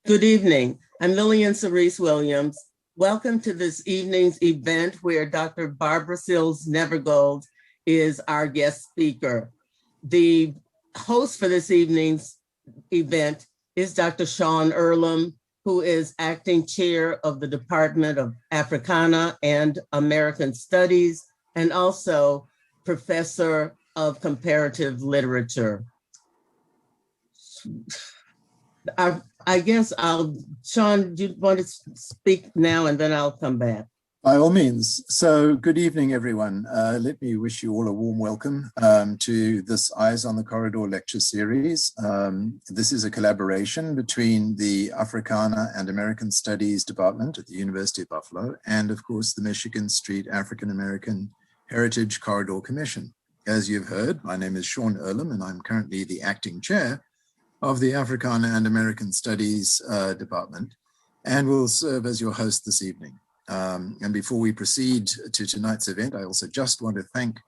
Good evening. I'm Lillian Cerise Williams. Welcome to this evening's event where Dr. Barbara Seals Nevergold is our guest speaker. The host for this evening's event is Dr. Sean Earlham, who is acting chair of the Department of Africana and American Studies, and also professor of comparative literature. I guess Sean, do you want to speak now and then I'll come back? By all means. So good evening, everyone. Let me wish you all a warm welcome to this Eyes on the Corridor lecture series. This is a collaboration between the Africana and American Studies Department at the University of Buffalo and, of course, the Michigan Street African American Heritage Corridor Commission. As you've heard, my name is Sean Earlham, and I'm currently the acting chair of the Africana and American Studies Department, and will serve as your host this evening. And before we proceed to tonight's event, I also just want to thank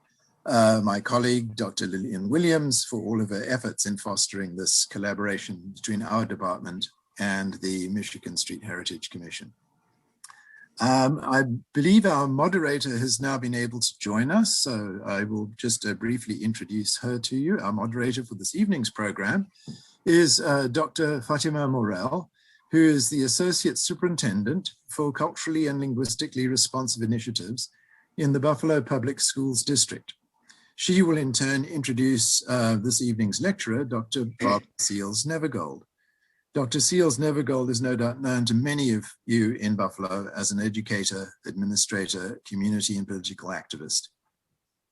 my colleague, Dr. Lillian Williams, for all of her efforts in fostering this collaboration between our department and the Michigan Street Heritage Commission. I believe our moderator has now been able to join us, so I will just briefly introduce her to you. Our moderator for this evening's program is Dr. Fatima Morrell, who is the Associate Superintendent for Culturally and Linguistically Responsive Initiatives in the Buffalo Public Schools District. She will in turn introduce this evening's lecturer, Dr. Barbara Seals Nevergold. Dr. Seals Nevergold is no doubt known to many of you in Buffalo as an educator, administrator, community and political activist.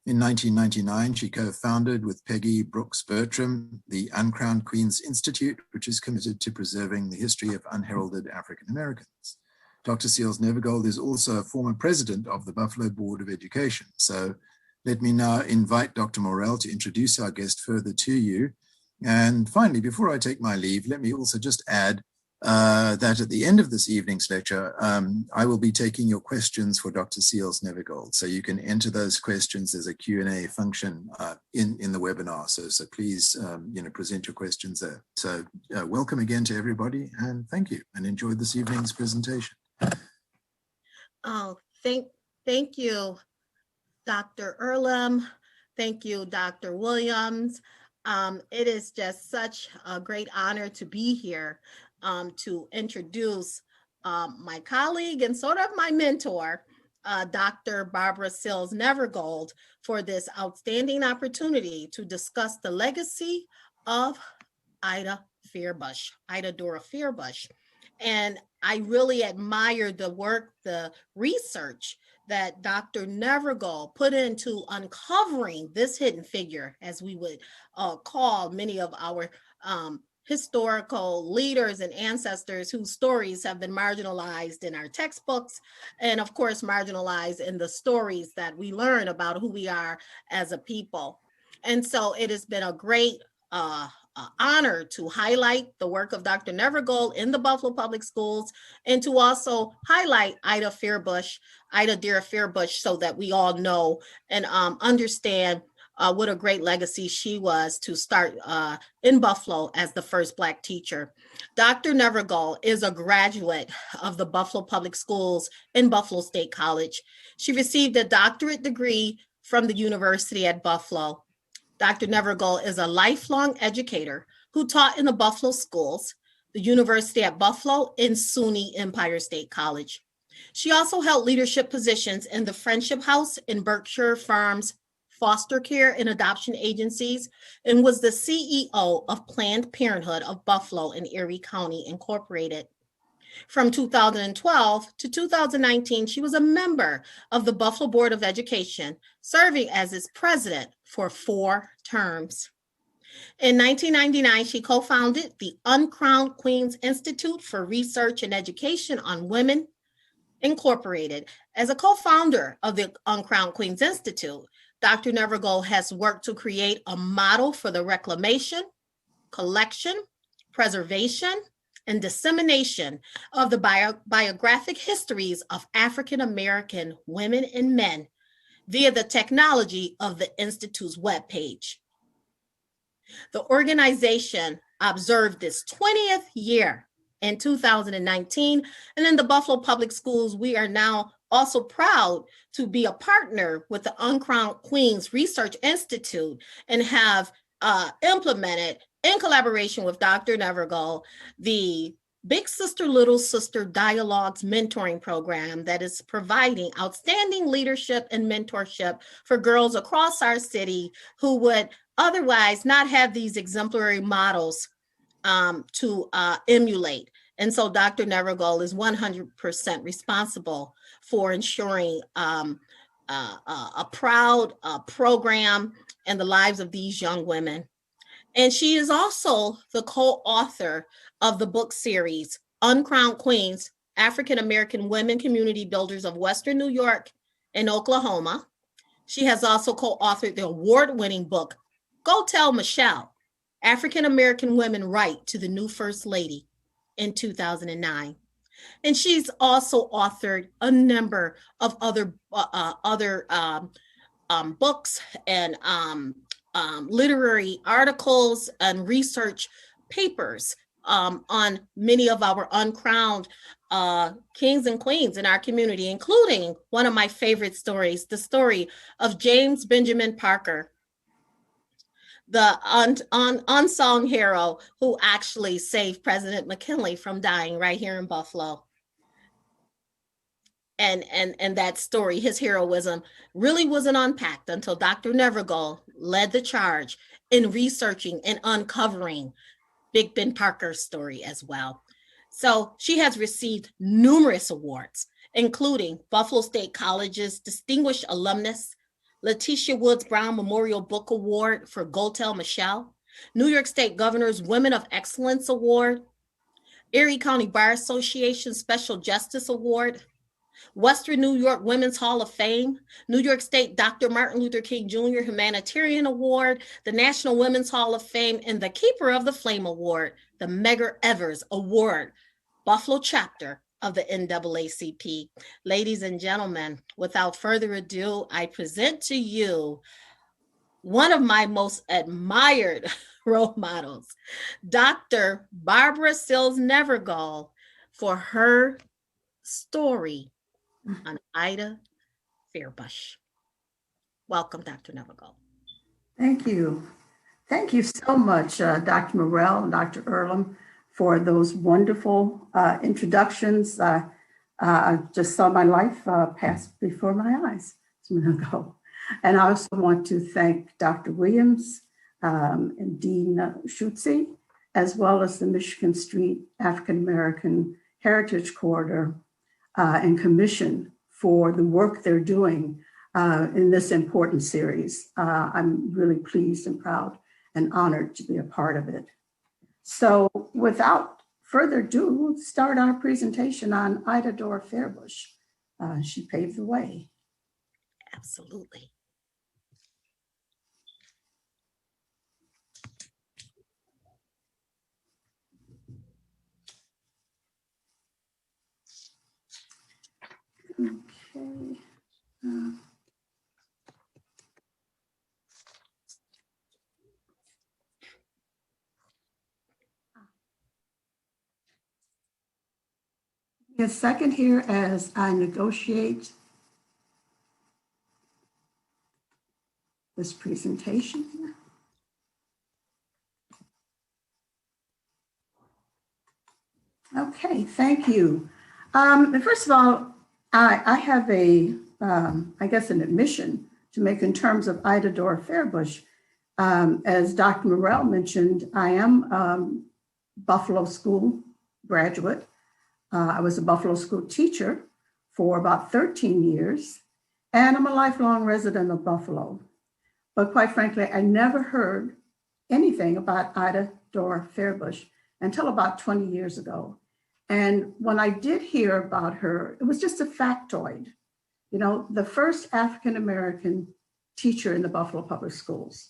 In 1999, she co-founded with Peggy Brooks-Bertram the Uncrowned Queens Institute, which is committed to preserving the history of unheralded African Americans. Dr. Seals Nevergold is also a former president of the Buffalo Board of Education. So let me now invite Dr. Morrell to introduce our guest further to you. And finally, before I take my leave, let me also just add that at the end of this evening's lecture, I will be taking your questions for Dr. Seals Nevergold. So you can enter those questions. There's a Q&A function in the webinar. So please, present your questions there. So welcome again to everybody, and thank you, and enjoy this evening's presentation. Oh, thank you, Dr. Earlham. Thank you, Dr. Williams. It is just such a great honor to be here. To introduce my colleague and sort of my mentor, Dr. Barbara Seals Nevergold, for this outstanding opportunity to discuss the legacy of Ida Dora Fairbush. And I really admire the work, the research that Dr. Nevergold put into uncovering this hidden figure, as we would call many of our historical leaders and ancestors whose stories have been marginalized in our textbooks, and of course marginalized in the stories that we learn about who we are as a people. And so it has been a great honor to highlight the work of Dr. Nevergold in the Buffalo Public Schools, and to also highlight Ida Dora Fairbush, so that we all know and understand what a great legacy she was to start in Buffalo as the first Black teacher. Dr. Nevergold is a graduate of the Buffalo Public Schools in Buffalo State College. She received a doctorate degree from the University at Buffalo. Dr. Nevergold is a lifelong educator who taught in the Buffalo schools, the University at Buffalo, and SUNY Empire State College. She also held leadership positions in the Friendship House and Berkshire Farms foster care and adoption agencies, and was the CEO of Planned Parenthood of Buffalo and Erie County Incorporated. From 2012 to 2019, she was a member of the Buffalo Board of Education, serving as its president for 4 terms. In 1999, she co-founded the Uncrowned Queens Institute for Research and Education on Women, Incorporated. As a co-founder of the Uncrowned Queens Institute, Dr. Nevergold has worked to create a model for the reclamation, collection, preservation, and dissemination of the biographic histories of African American women and men via the technology of the Institute's webpage. The organization observed its 20th year in 2019. And in the Buffalo Public Schools, we are now also proud to be a partner with the Uncrowned Queens Research Institute and have implemented, in collaboration with Dr. Nevergold, the Big Sister, Little Sister Dialogues mentoring program that is providing outstanding leadership and mentorship for girls across our city who would otherwise not have these exemplary models to emulate. And so Dr. Nevergold is 100% responsible for ensuring a proud program in the lives of these young women. And she is also the co-author of the book series, Uncrowned Queens, African American Women Community Builders of Western New York and Oklahoma. She has also co-authored the award-winning book, Go Tell Michelle, African American Women Write to the New First Lady in 2009. And she's also authored a number of other books and literary articles and research papers on many of our uncrowned kings and queens in our community, including one of my favorite stories, the story of James Benjamin Parker, the unsung hero who actually saved President McKinley from dying right here in Buffalo. And that story, his heroism, really wasn't unpacked until Dr. Nevergold led the charge in researching and uncovering Big Ben Parker's story as well. So she has received numerous awards, including Buffalo State College's Distinguished Alumnus, Letitia Woods Brown Memorial Book Award for Go Tell Michelle, New York State Governor's Women of Excellence Award, Erie County Bar Association Special Justice Award, Western New York Women's Hall of Fame, New York State Dr. Martin Luther King Jr. Humanitarian Award, the National Women's Hall of Fame, and the Keeper of the Flame Award, the Medgar Evers Award, Buffalo chapter of the NAACP. Ladies and gentlemen, without further ado, I present to you one of my most admired role models, Dr. Barbara Seals Nevergold, for her story on Ida Fairbush. Welcome, Dr. Nevergold. Thank you. Thank you so much, Dr. Morrell and Dr. Earlham, for those wonderful introductions. I just saw my life pass before my eyes a minute ago. And I also want to thank Dr. Williams and Dean Schutze, as well as the Michigan Street African American Heritage Corridor and Commission for the work they're doing in this important series. I'm really pleased and proud and honored to be a part of it. So without further ado, let's start our presentation on Ida Dora Fairbush. She paved the way. Absolutely. Okay. A second here as I negotiate this presentation here. Okay, thank you. First of all, I have I guess an admission to make in terms of Ida Dora Fairbush. As Dr. Morrell mentioned, I am Buffalo School graduate. I was a Buffalo School teacher for about 13 years, and I'm a lifelong resident of Buffalo. But quite frankly, I never heard anything about Ida Dora Fairbush until about 20 years ago. And when I did hear about her, it was just a factoid. You know, the first African-American teacher in the Buffalo Public Schools.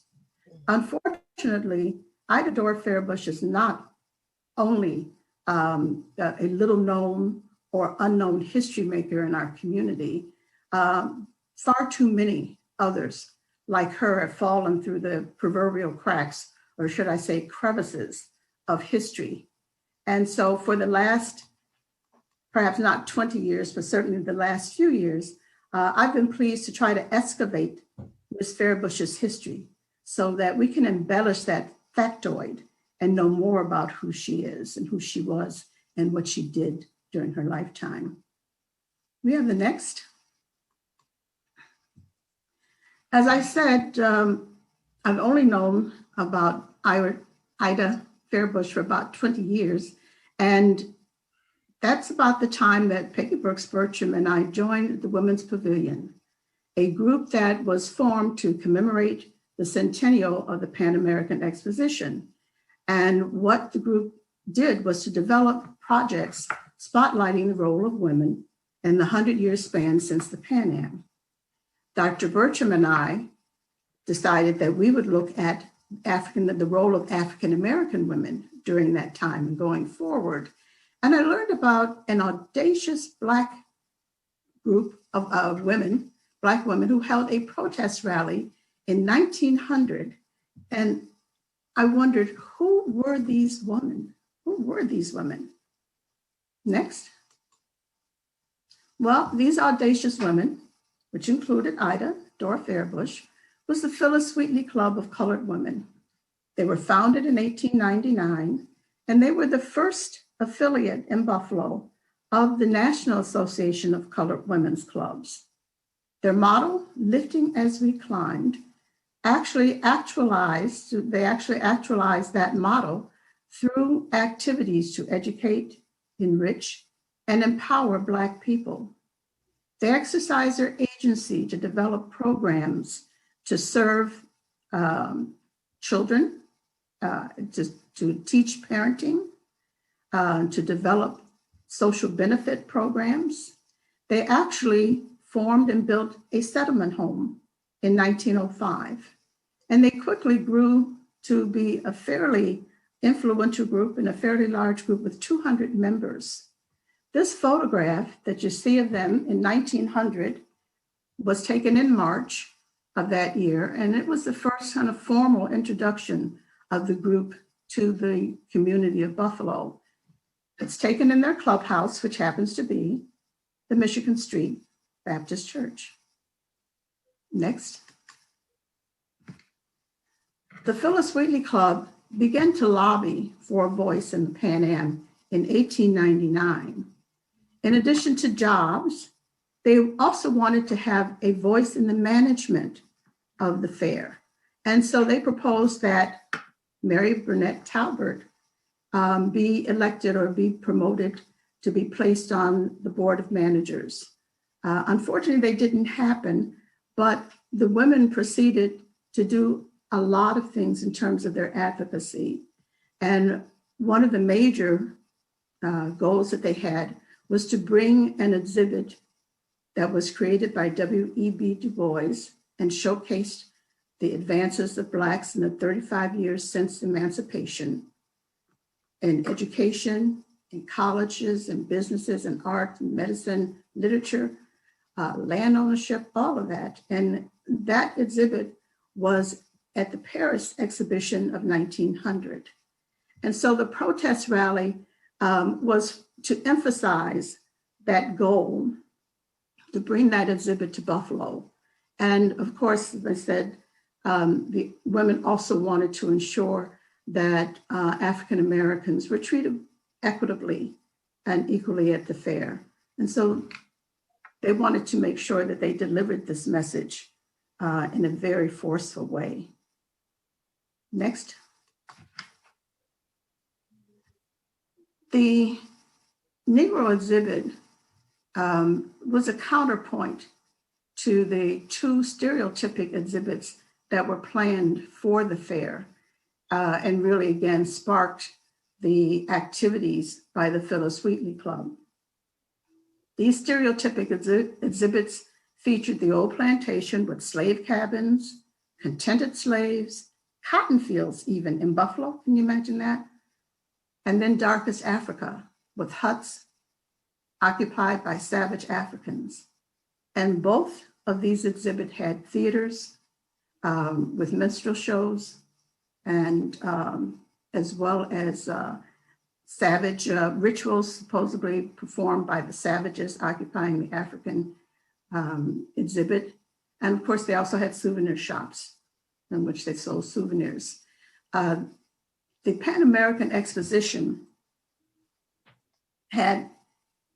Unfortunately, Ida Dora Fairbush is not only a little known or unknown history maker in our community. Far too many others like her have fallen through the proverbial cracks, or should I say crevices, of history. And so for the last, perhaps not 20 years, but certainly the last few years, I've been pleased to try to excavate Ms. Fairbush's history so that we can embellish that factoid and know more about who she is and who she was and what she did during her lifetime. We have the next. As I said, I've only known about Ida Fairbush for about 20 years. And that's about the time that Peggy Brooks-Bertram and I joined the Women's Pavilion, a group that was formed to commemorate the centennial of the Pan American Exposition. And what the group did was to develop projects spotlighting the role of women in the 100-year span since the Pan Am. Dr. Bertram and I decided that we would look at the role of African-American women during that time and going forward. And I learned about an audacious Black group of women, Black women who held a protest rally in 1900. And I wondered, who were these women? Who were these women? Next. Well, these audacious women, which included Ida, Dora Fairbush, was the Phyllis Wheatley Club of Colored Women. They were founded in 1899, and they were the first affiliate in Buffalo of the National Association of Colored Women's Clubs. Their motto, "Lifting as we climbed," they actually actualized that motto through activities to educate, enrich, and empower Black people. They exercise their agency to develop programs to serve children, to teach parenting, to develop social benefit programs. They actually formed and built a settlement home in 1905. And they quickly grew to be a fairly influential group and a fairly large group with 200 members. This photograph that you see of them in 1900 was taken in March of that year, and it was the first kind of formal introduction of the group to the community of Buffalo. It's taken in their clubhouse, which happens to be the Michigan Street Baptist Church. Next. The Phyllis Wheatley Club began to lobby for a voice in the Pan Am in 1899. In addition to jobs, they also wanted to have a voice in the management of the fair. And so they proposed that Mary Burnett Talbert be elected or be promoted to be placed on the board of managers. Unfortunately, they didn't happen, but the women proceeded to do a lot of things in terms of their advocacy. And one of the major goals that they had was to bring an exhibit that was created by W.E.B. Du Bois and showcased the advances of Blacks in the 35 years since emancipation in education, in colleges and businesses and art and medicine, literature, land ownership, all of that. And that exhibit was at the Paris exhibition of 1900. And so the protest rally was to emphasize that goal, to bring that exhibit to Buffalo. And of course, as I said, the women also wanted to ensure that African Americans were treated equitably and equally at the fair. And so they wanted to make sure that they delivered this message in a very forceful way. Next. The Negro Exhibit was a counterpoint to the two stereotypic exhibits that were planned for the fair and really, again, sparked the activities by the Phyllis Wheatley Club. These stereotypic exhibits featured the old plantation with slave cabins, contented slaves, cotton fields even in Buffalo, can you imagine that? And then darkest Africa with huts occupied by savage Africans. And both of these exhibits had theaters with minstrel shows and as well as savage rituals supposedly performed by the savages occupying the African exhibit. And of course, they also had souvenir shops in which they sold souvenirs. The Pan American Exposition had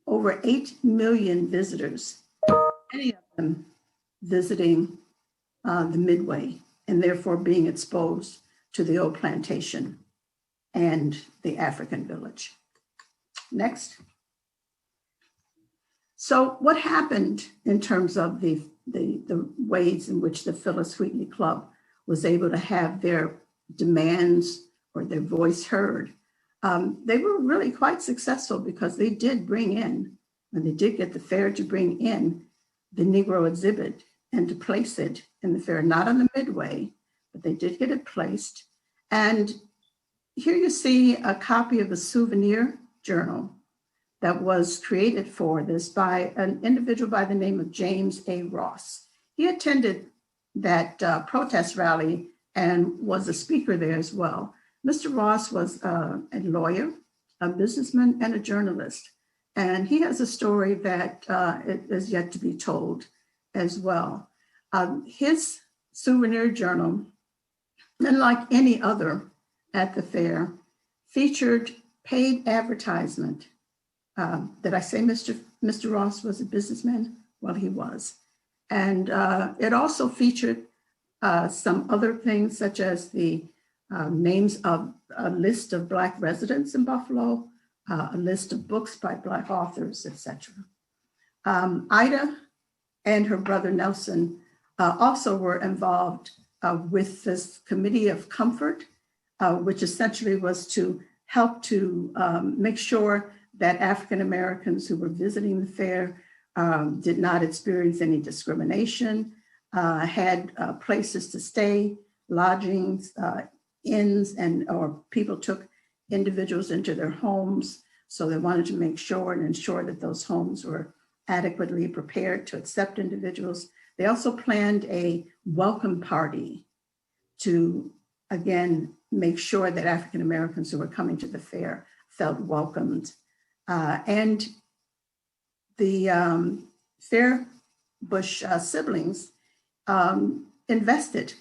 over 8 million visitors, many of them visiting the Midway and therefore being exposed to the old plantation and the African village. Next. So what happened in terms of the ways in which the Phyllis Wheatley Club was able to have their demands or their voice heard? They were really quite successful because they did bring in, and they did get the fair to bring in the Negro Exhibit and to place it in the fair, not on the Midway, but they did get it placed. And here you see a copy of a souvenir journal that was created for this by an individual by the name of James A. Ross. He attended that protest rally and was a speaker there as well. Mr. Ross was a lawyer, a businessman, and a journalist. And he has a story that is yet to be told as well. His souvenir journal, unlike any other at the fair, featured paid advertisement. Did I say Mr. Ross was a businessman? Well, he was. And it also featured some other things, such as the names of a list of Black residents in Buffalo, a list of books by Black authors, etc. Ida and her brother Nelson also were involved with this Committee of Comfort, which essentially was to help to make sure that African Americans who were visiting the fair did not experience any discrimination, had places to stay, lodgings, inns, or people took individuals into their homes. So they wanted to make sure and ensure that those homes were adequately prepared to accept individuals. They also planned a welcome party to, again, make sure that African Americans who were coming to the fair felt welcomed. And the Fairbush siblings invested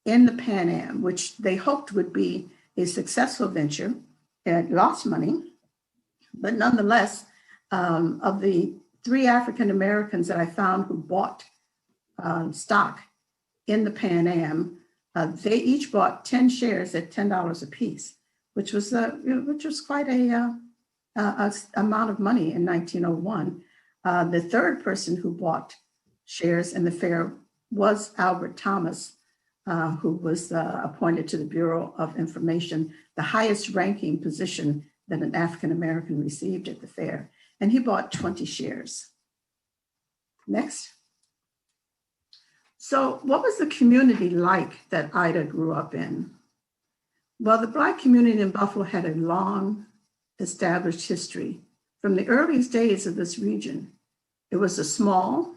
in the Pan Am, which they hoped would be a successful venture. It lost money, but nonetheless, of the 3 African Americans that I found who bought stock in the Pan Am, they each bought 10 shares at $10 a piece, which was quite a amount of money in 1901. The third person who bought shares in the fair was Albert Thomas, who was appointed to the Bureau of Information, the highest ranking position that an African American received at the fair. And he bought 20 shares. Next. So what was the community like that Ida grew up in? Well, the Black community in Buffalo had a long established history. From the earliest days of this region, it was a small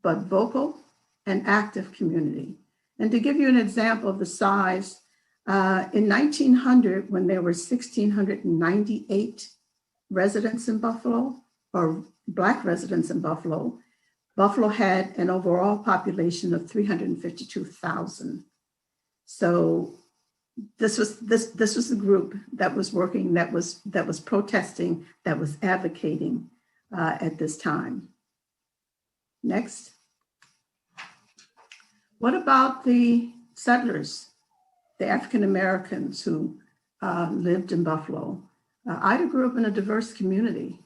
but vocal and active community. And to give you an example of the size, in 1900, when there were 1,698 residents in Buffalo, or Black residents in Buffalo, Buffalo had an overall population of 352,000. So this was the group that was working, that was protesting, that was advocating at this time. Next. What about the settlers, the African Americans who lived in Buffalo? Ida grew up in a diverse community.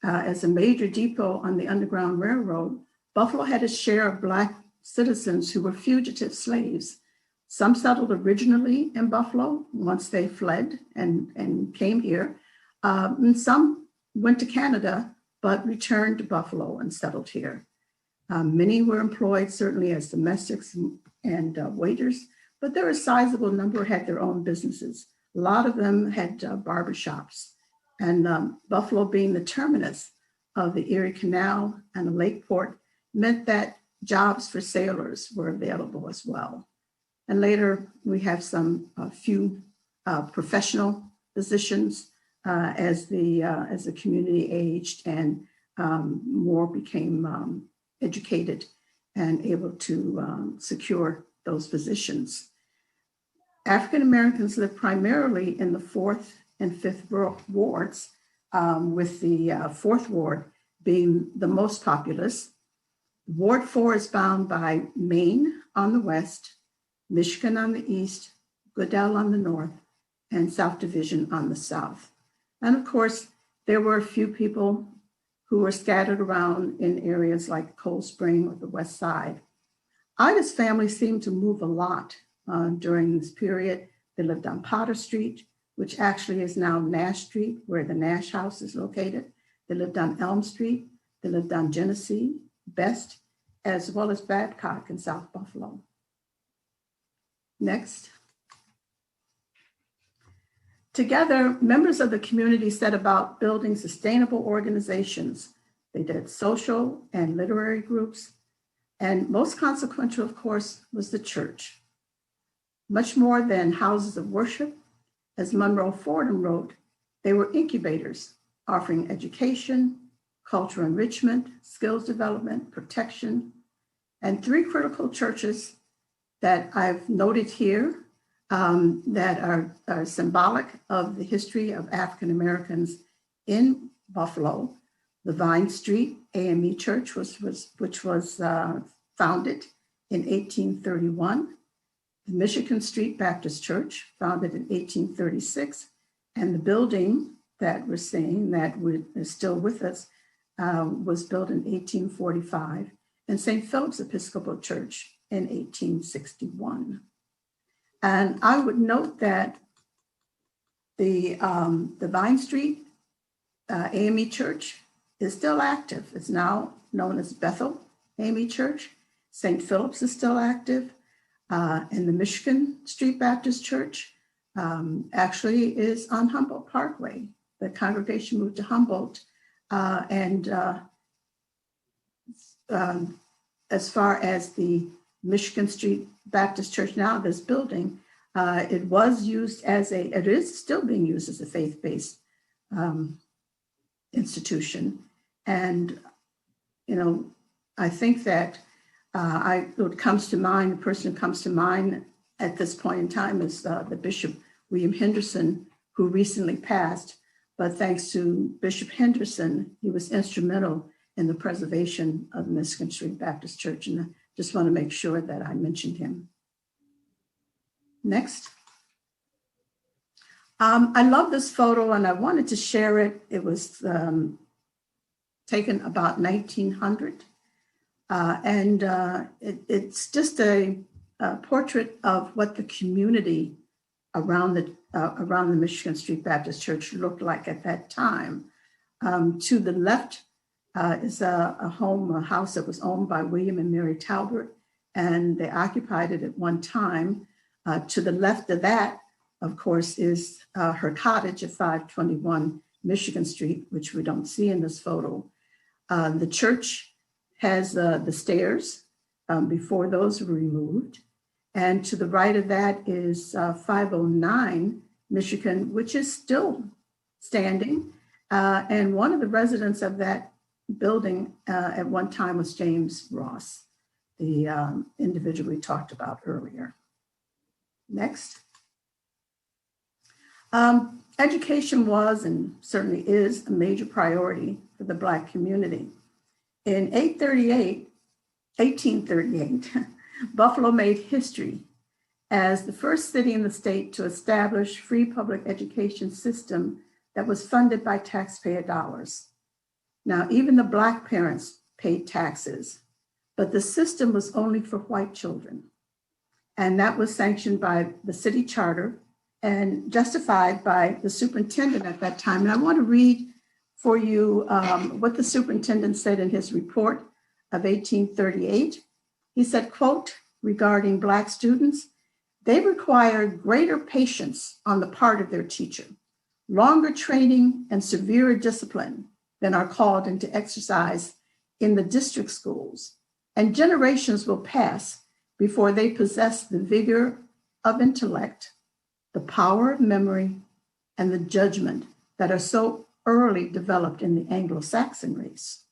As a major depot on the Underground Railroad, Buffalo had a share of Black citizens who were fugitive slaves. Some settled originally in Buffalo once they fled and came here. And some went to Canada, but returned to Buffalo and settled here. Many were employed certainly as domestics and waiters, but there were a sizable number had their own businesses. A lot of them had barbershops. And Buffalo being the terminus of the Erie Canal and the Lake Port meant that jobs for sailors were available as well. And later we have some few professional positions as the community aged and more became educated and able to secure those positions. African Americans live primarily in the 4th and 5th wards, with the 4th ward being the most populous. Ward 4 is bound by Maine on the west, Michigan on the east, Goodell on the north, and South Division on the south. And of course, there were a few people who were scattered around in areas like Cold Spring or the west side. Ida's family seemed to move a lot during this period. They lived on Potter Street, which actually is now Nash Street, where the Nash House is located. They lived on Elm Street. They lived on Genesee, Best, as well as Babcock in South Buffalo. Next. Together, members of the community set about building sustainable organizations. They did social and literary groups, and most consequential, of course, was the church. Much more than houses of worship, as Monroe Fordham wrote, they were incubators, offering education, cultural enrichment, skills development, protection, and 3 critical churches that I've noted here that are symbolic of the history of African Americans in Buffalo. The Vine Street AME Church, which was founded in 1831. The Michigan Street Baptist Church, founded in 1836. And the building that we're seeing that is still with us was built in 1845. And St. Philip's Episcopal Church in 1861. And I would note that the Vine Street AME Church is still active. It's now known as Bethel AME Church. St. Philip's is still active. And the Michigan Street Baptist Church actually is on Humboldt Parkway. The congregation moved to Humboldt. As far as the Michigan Street Baptist Church now, this building, it is still being used as a faith-based institution. And, I think that what comes to mind, the person who comes to mind at this point in time is the Bishop William Henderson, who recently passed. But thanks to Bishop Henderson, he was instrumental in the preservation of the Michigan Street Baptist Church. And I just want to make sure that I mentioned him. Next. I love this photo and I wanted to share it. It was taken about 1900. It's just a portrait of what the community around the Michigan Street Baptist Church looked like at that time. To the left is a house that was owned by William and Mary Talbot, and they occupied it at one time. To the left of that, of course, is her cottage at 521 Michigan Street, which we don't see in this photo. The church has the stairs before those were removed. And to the right of that is 509 Michigan, which is still standing. And one of the residents of that building at one time was James Ross, the individual we talked about earlier. Next. Education was and certainly is a major priority for the Black community. In 1838, Buffalo made history as the first city in the state to establish free public education system that was funded by taxpayer dollars. Now, even the Black parents paid taxes, but the system was only for white children. And that was sanctioned by the city charter and justified by the superintendent at that time. And I want to read for you what the superintendent said in his report of 1838. He said, quote, regarding Black students, they required greater patience on the part of their teacher, longer training and severer discipline than are called into exercise in the district schools, and generations will pass before they possess the vigor of intellect, the power of memory, and the judgment that are so early developed in the Anglo-Saxon race.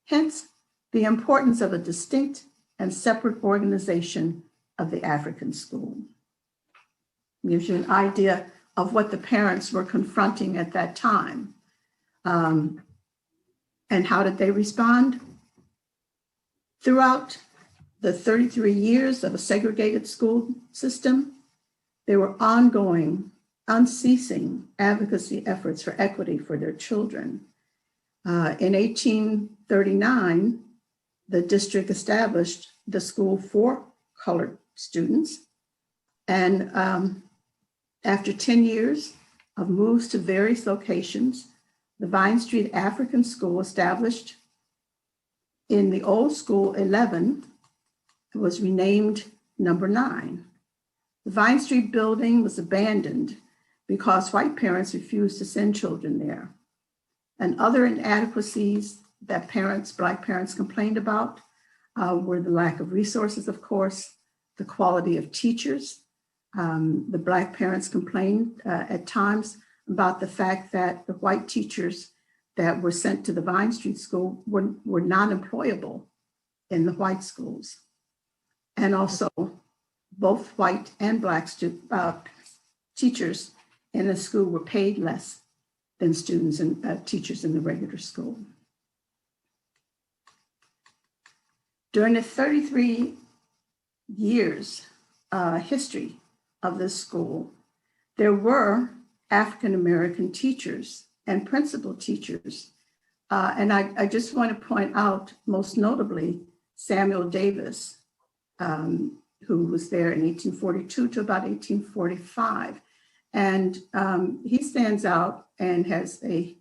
Hence, the importance of a distinct and separate organization of the African school. Gives you an idea of what the parents were confronting at that time. And how did they respond? Throughout the 33 years of a segregated school system, there were ongoing, unceasing advocacy efforts for equity for their children. In 1839, the district established the school for colored students. And after 10 years of moves to various locations, the Vine Street African School, established in the old school 11, was renamed number 9. The Vine Street building was abandoned because white parents refused to send children there. And other inadequacies that Black parents complained about were the lack of resources, of course, the quality of teachers. The Black parents complained at times about the fact that the white teachers that were sent to the Vine Street School were not employable in the white schools. And also, both white and Black teachers in the school were paid less than students and teachers in the regular school. During the 33 years history of this school, there were African-American teachers and principal teachers. And I just want to point out, most notably, Samuel Davis, who was there in 1842 to about 1845. And he stands out and has a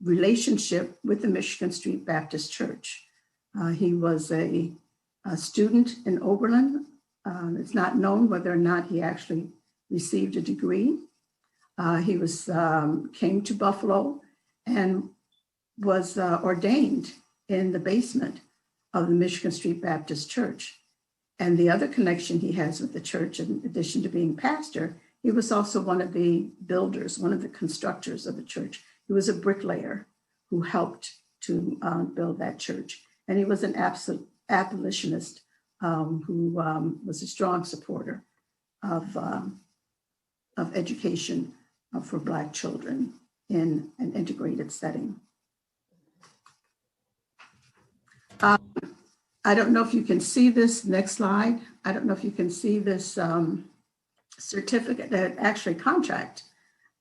relationship with the Michigan Street Baptist Church. He was a student in Oberlin. It's not known whether or not he actually received a degree. He came to Buffalo and was ordained in the basement of the Michigan Street Baptist Church. And the other connection he has with the church, in addition to being pastor, he was also one of the builders, one of the constructors of the church. He was a bricklayer who helped to build that church. And he was an abolitionist who was a strong supporter of education for Black children in an integrated setting. I don't know if you can see this next slide. I don't know if you can see this certificate, that actually contract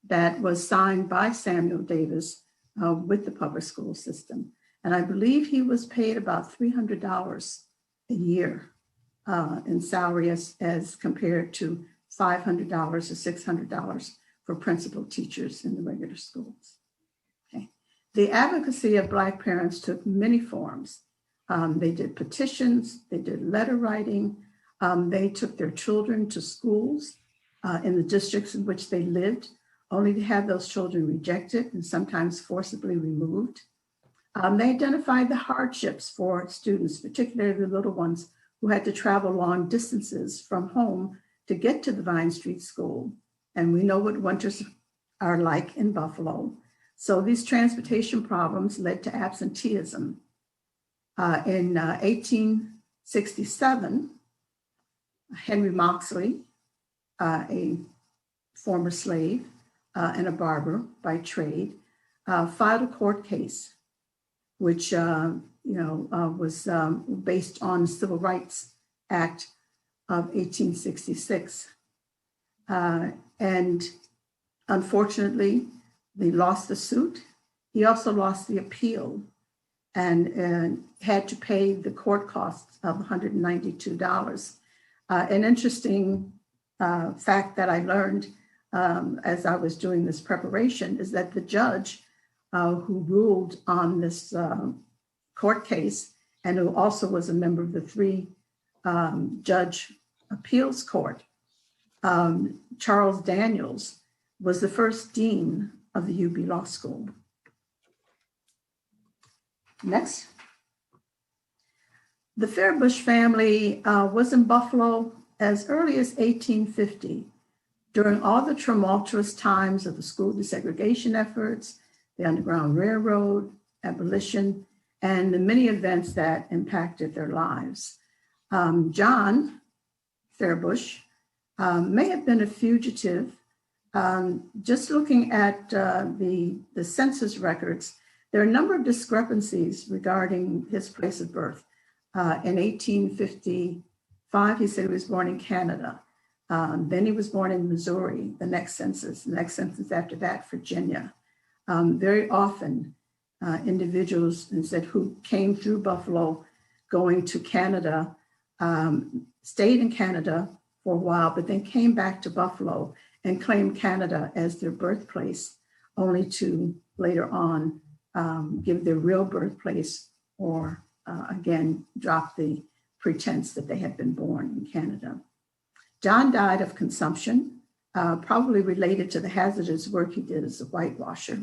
that was signed by Samuel Davis with the public school system. And I believe he was paid about $300 a year in salary as compared to $500 or $600 for principal teachers in the regular schools. Okay. The advocacy of Black parents took many forms. They did petitions, they did letter writing, they took their children to schools in the districts in which they lived, only to have those children rejected and sometimes forcibly removed. They identified the hardships for students, particularly the little ones who had to travel long distances from home to get to the Vine Street School. And we know what winters are like in Buffalo. So these transportation problems led to absenteeism. In 1867, Henry Moxley, a former slave and a barber by trade, filed a court case, which was based on the Civil Rights Act of 1866. And unfortunately, they lost the suit. He also lost the appeal and had to pay the court costs of $192. An interesting fact that I learned as I was doing this preparation is that the judge who ruled on this court case, and who also was a member of the 3-judge appeals court, Charles Daniels, was the first dean of the UB Law School. Next. The Fairbush family was in Buffalo as early as 1850, During all the tumultuous times of the school desegregation efforts, the Underground Railroad, abolition, and the many events that impacted their lives. John Fairbush may have been a fugitive. Just looking at the census records, there are a number of discrepancies regarding his place of birth. In 1855, he said he was born in Canada. Then he was born in Missouri, the next census after that, Virginia. Very often, individuals said who came through Buffalo going to Canada, stayed in Canada for a while, but then came back to Buffalo and claimed Canada as their birthplace, only to later on give their real birthplace or again, drop the pretense that they had been born in Canada. John died of consumption, probably related to the hazardous work he did as a whitewasher.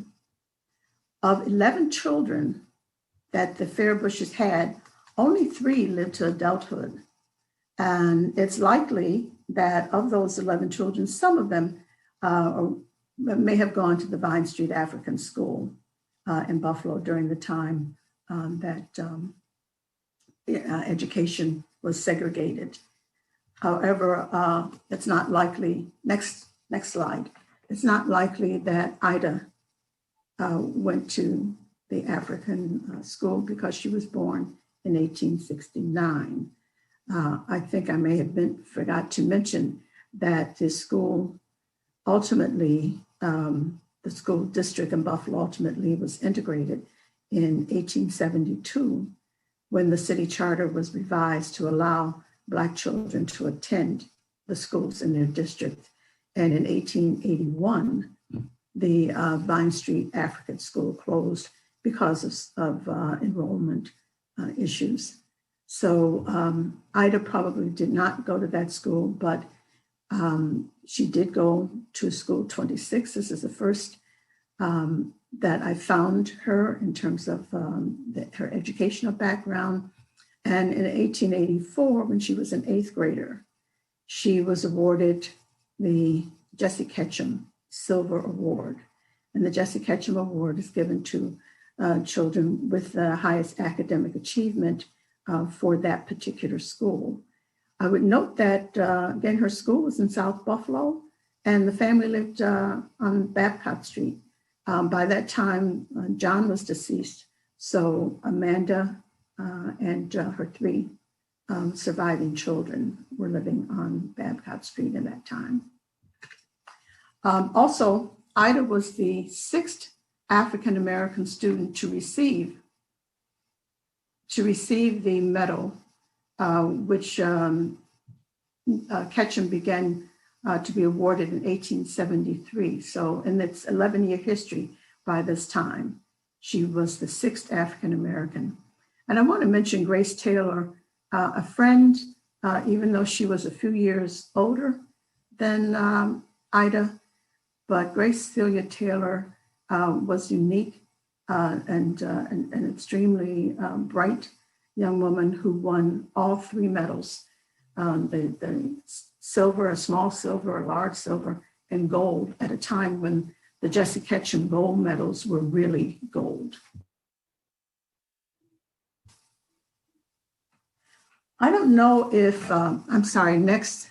Of 11 children that the Fairbushes had, only 3 lived to adulthood. And it's likely that of those 11 children, some of them may have gone to the Vine Street African School in Buffalo during the time that education was segregated. However, it's not likely, next slide, it's not likely that Ida went to the African school because she was born in 1869. I think I may have forgot to mention that the school ultimately, the school district in Buffalo ultimately was integrated in 1872 when the city charter was revised to allow Black children to attend the schools in their district. And in 1881, the Vine Street African School closed because of enrollment issues. So Ida probably did not go to that school, but she did go to school 26. This is the first that I found her in terms of her educational background. And in 1884, when she was an 8th grader, she was awarded the Jesse Ketchum Silver Award. And the Jesse Ketchum Award is given to children with the highest academic achievement for that particular school. I would note that, again, her school was in South Buffalo, and the family lived on Babcock Street. By that time, John was deceased, so Amanda and her 3 surviving children were living on Babcock Street at that time. Also, Ida was the 6th African-American student to receive the medal, which Ketchum began to be awarded in 1873. So in its 11-year history by this time, she was the 6th African-American. And I want to mention Grace Taylor, a friend, even though she was a few years older than Ida, but Grace Celia Taylor was unique and an extremely bright young woman who won all 3 medals, the silver, a small silver, a large silver, and gold at a time when the Jesse Ketchum gold medals were really gold. I don't know if, I'm sorry, next.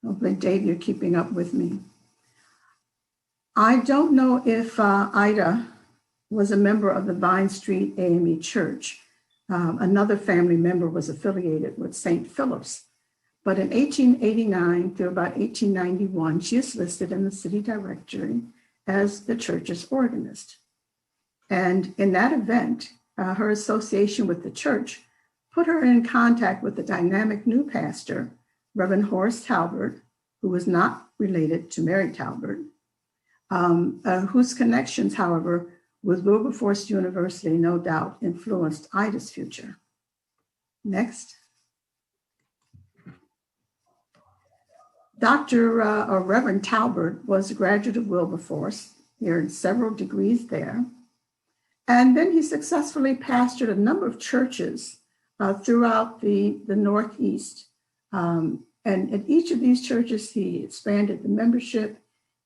Hopefully, Dave, you're keeping up with me. I don't know if Ida was a member of the Vine Street AME Church. Another family member was affiliated with St. Philip's. But in 1889 through about 1891, she is listed in the city directory as the church's organist. And in that event, her association with the church put her in contact with the dynamic new pastor, Reverend Horace Talbert, who was not related to Mary Talbert, whose connections, however, with Wilberforce University no doubt influenced Ida's future. Next. Dr. or Reverend Talbert was a graduate of Wilberforce. He earned several degrees there. And then he successfully pastored a number of churches throughout the Northeast. And And at each of these churches, he expanded the membership.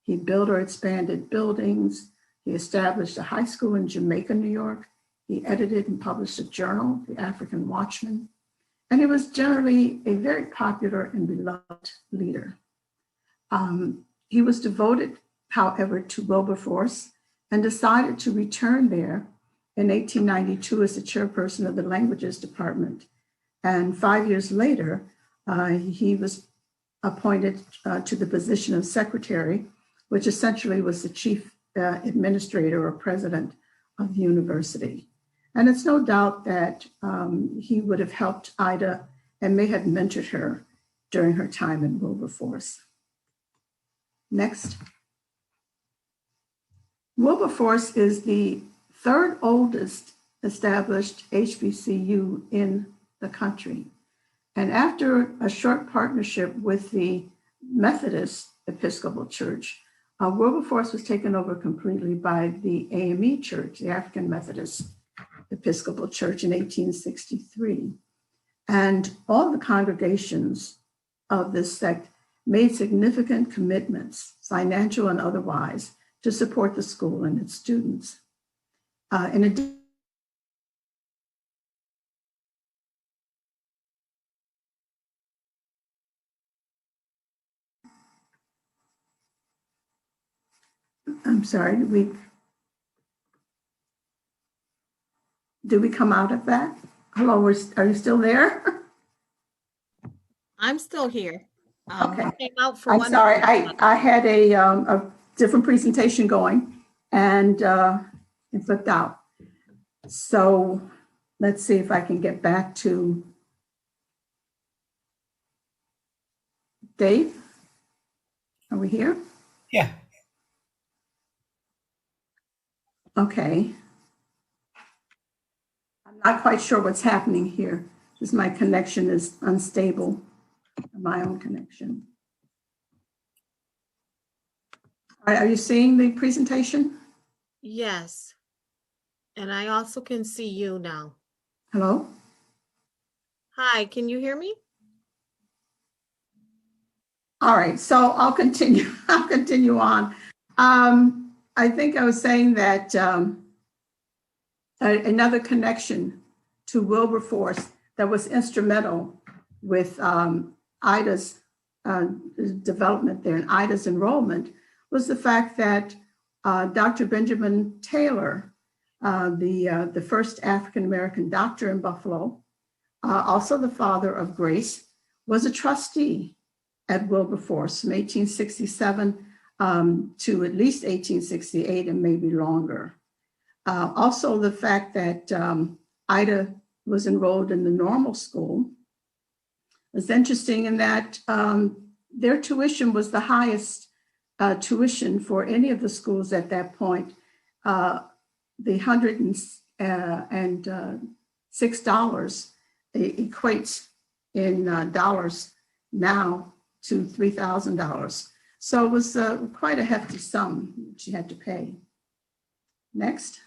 He built or expanded buildings. He established a high school in Jamaica, New York. He edited and published a journal, The African Watchman. And he was generally a very popular and beloved leader. He was devoted, however, to Wilberforce and decided to return there in 1892 as the chairperson of the languages department. And 5 years later, he was appointed to the position of secretary, which essentially was the chief administrator or president of the university. And it's no doubt that he would have helped Ida and may have mentored her during her time in Wilberforce. Next. Wilberforce is the third oldest established HBCU in the country. And after a short partnership with the Methodist Episcopal Church, Wilberforce was taken over completely by the AME Church, the African Methodist Episcopal Church, in 1863. And all the congregations of this sect made significant commitments, financial and otherwise, to support the school and its students. In addition, I'm sorry, did we come out of that? Hello, are you still there? I'm still here. Okay. I came out for I'm one sorry, minute. I had a different presentation going and it flipped out. So let's see if I can get back to Dave. Are we here? Yeah. Okay. I'm not quite sure what's happening here because my connection is unstable, my own connection. All right, are you seeing the presentation? Yes. And I also can see you now. Hello? Hi, can you hear me? All right, so I'll continue. I'll continue on. I think I was saying that another connection to Wilberforce that was instrumental with Ida's development there and Ida's enrollment was the fact that Dr. Benjamin Taylor, the first African-American doctor in Buffalo, also the father of Grace, was a trustee at Wilberforce from 1867 to at least 1868 and maybe longer. Also the fact that Ida was enrolled in the normal school is interesting in that their tuition was the highest tuition for any of the schools at that point. The $106 equates in dollars now to $3,000. So it was quite a hefty sum she had to pay. Next.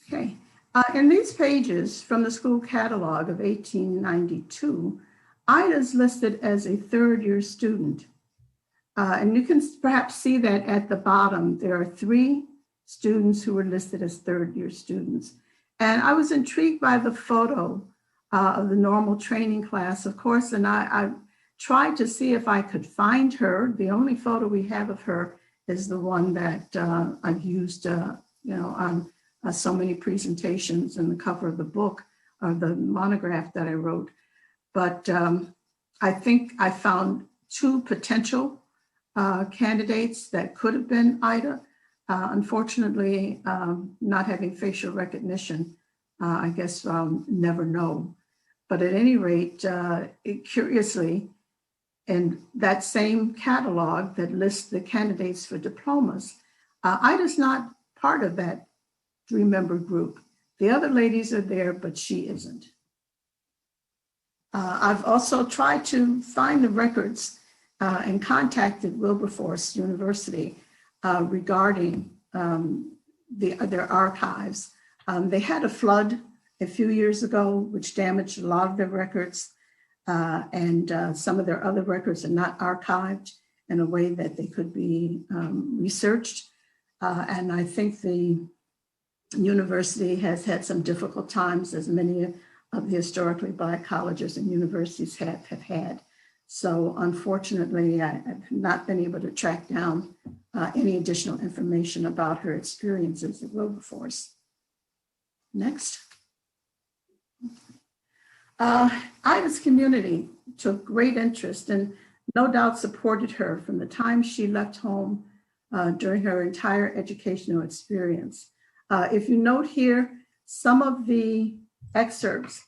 Okay. In these pages from the school catalog of 1892, Ida is listed as a third-year student. And you can perhaps see that at the bottom, there are 3 students who were listed as third-year students. And I was intrigued by the photo of the normal training class, of course, and I tried to see if I could find her. The only photo we have of her is the one that I've used, on so many presentations and the cover of the book, the monograph that I wrote. But I think I found 2 potential candidates that could have been Ida. Unfortunately, not having facial recognition, I guess I'll never know. But at any rate, curiously, in that same catalog that lists the candidates for diplomas, Ida's not part of that 3-member group. The other ladies are there, but she isn't. I've also tried to find the records and contacted Wilberforce University regarding their archives. They had a flood a few years ago, which damaged a lot of their records. And some of their other records are not archived in a way that they could be researched. And I think the university has had some difficult times, as many of the historically Black colleges and universities have had. So unfortunately, I've not been able to track down any additional information about her experiences at Wilberforce. Next. Ida's community took great interest and no doubt supported her from the time she left home during her entire educational experience. If you note here, some of the excerpts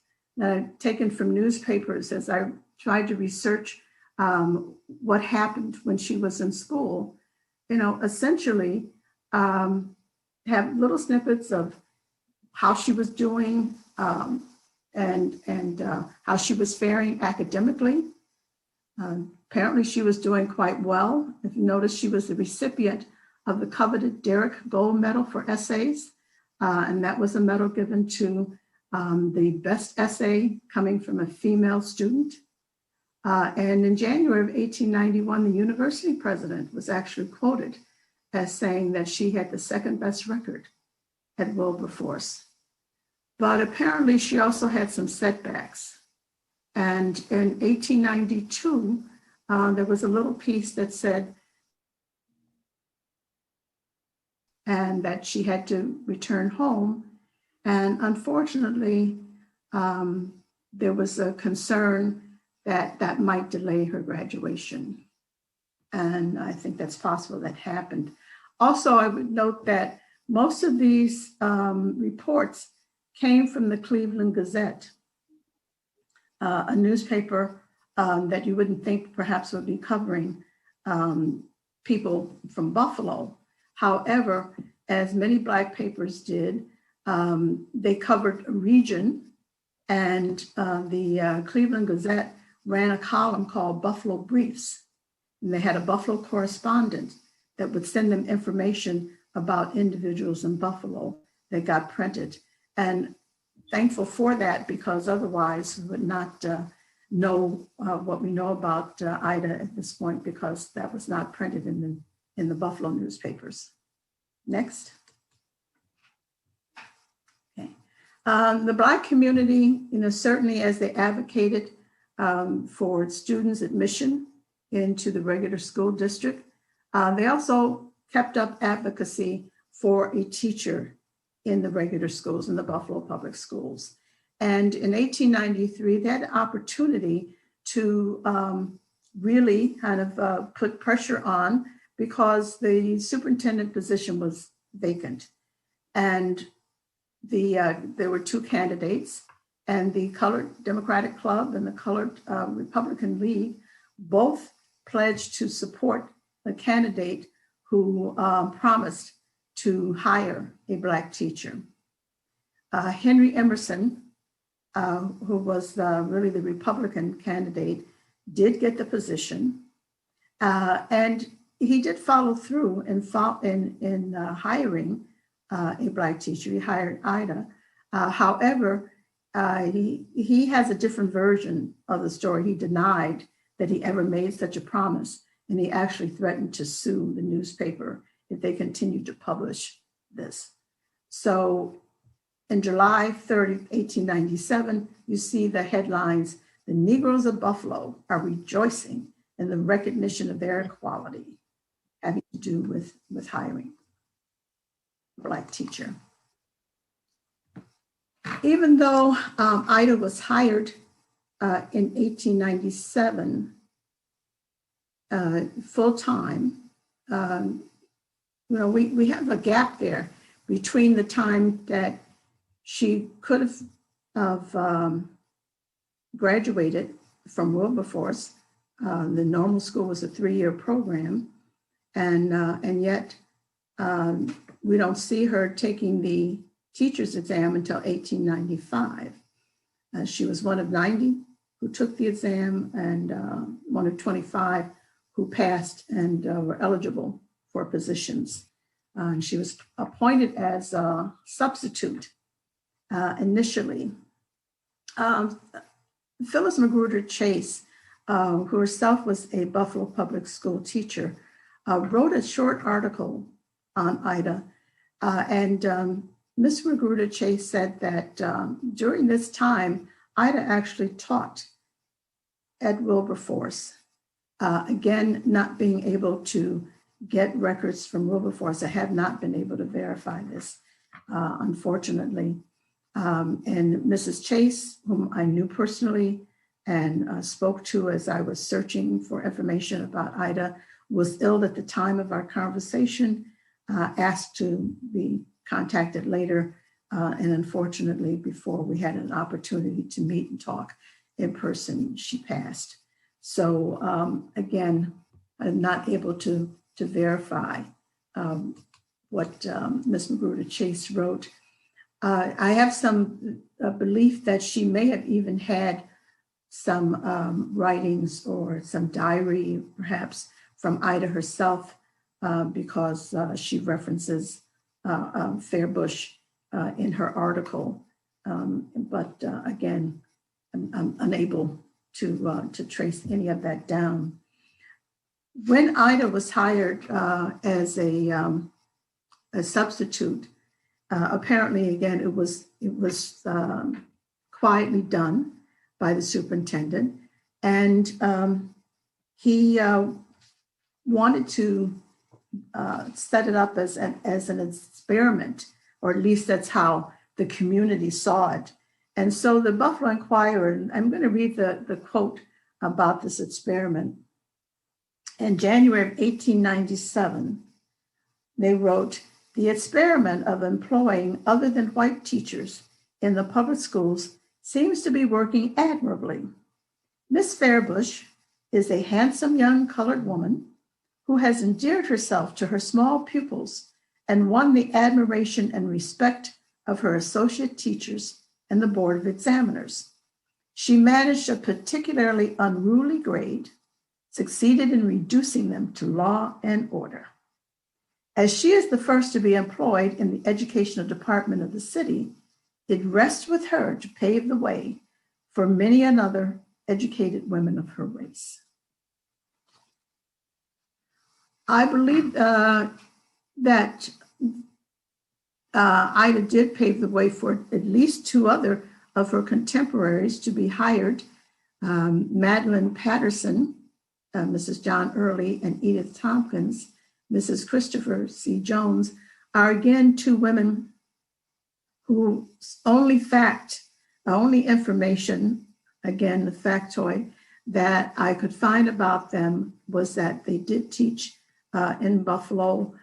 taken from newspapers as I tried to research what happened when she was in school, essentially have little snippets of how she was doing and how she was faring academically. Apparently she was doing quite well. If you notice, she was the recipient of the coveted Derrick Gold Medal for essays. And that was a medal given to the best essay coming from a female student. And in January of 1891, the university president was actually quoted as saying that she had the second best record at Wilberforce. But apparently she also had some setbacks. And in 1892, there was a little piece that said, and that she had to return home. And unfortunately, there was a concern that that might delay her graduation. And I think that's possible that happened. Also, I would note that most of these reports came from the Cleveland Gazette, a newspaper that you wouldn't think perhaps would be covering people from Buffalo. However, as many Black papers did, they covered a region, and the Cleveland Gazette ran a column called Buffalo Briefs. And they had a Buffalo correspondent that would send them information about individuals in Buffalo that got printed. And thankful for that, because otherwise we would not know what we know about Ida at this point, because that was not printed in the Buffalo newspapers. Next. Okay. The Black community, certainly as they advocated for students' admission into the regular school district, they also kept up advocacy for a teacher in the regular schools, in the Buffalo Public Schools. And in 1893, they had an opportunity to really kind of put pressure on, because the superintendent position was vacant. And there were two candidates, and the Colored Democratic Club and the Colored Republican League both pledged to support a candidate who promised to hire a Black teacher. Henry Emerson, who was really the Republican candidate, did get the position. And he did follow through in hiring a Black teacher. He hired Ida. However, he has a different version of the story. He denied that he ever made such a promise, and he actually threatened to sue the newspaper if they continued to publish this. So in July 30, 1897, you see the headlines, "The Negroes of Buffalo are rejoicing in the recognition of their equality," having to do with hiring a Black teacher. Even though Ida was hired in 1897 full-time, we have a gap there between the time that she could have graduated from Wilberforce. The normal school was a 3-year program, and yet we don't see her taking the teacher's exam until 1895. She was one of 90 who took the exam, and one of 25 who passed and were eligible for positions. And she was appointed as a substitute initially. Phyllis Magruder Chase, who herself was a Buffalo public school teacher, wrote a short article on Ida. And Ms. Magruder Chase said that during this time, Ida actually taught at Wilberforce. Again, not being able to get records from Wilberforce. I have not been able to verify this, unfortunately. And Mrs. Chase, whom I knew personally and spoke to as I was searching for information about Ida, was ill at the time of our conversation, asked to be contacted later. And unfortunately, before we had an opportunity to meet and talk in person, she passed. So again, I'm not able to verify what Ms. Magruder Chase wrote. I have some belief that she may have even had some writings or some diary, perhaps, from Ida herself, because she references Fairbush in her article. But again, I'm unable to trace any of that down. When Ida was hired as a substitute, apparently, again, it was quietly done by the superintendent, and he wanted to set it up as an experiment, or at least that's how the community saw it. And so the Buffalo Inquirer, and I'm going to read the quote about this experiment. In January of 1897, they wrote, "The experiment of employing other than white teachers in the public schools seems to be working admirably. Miss Fairbush is a handsome young colored woman who has endeared herself to her small pupils and won the admiration and respect of her associate teachers and the Board of Examiners. She managed a particularly unruly grade, succeeded in reducing them to law and order. As she is the first to be employed in the educational department of the city, it rests with her to pave the way for many another educated women of her race." I believe that Ida did pave the way for at least two other of her contemporaries to be hired. Madeline Patterson, Mrs. John Early, and Edith Tompkins, Mrs. Christopher C. Jones, are again two women whose only information, again, the factoid that I could find about them was that they did teach in Buffalo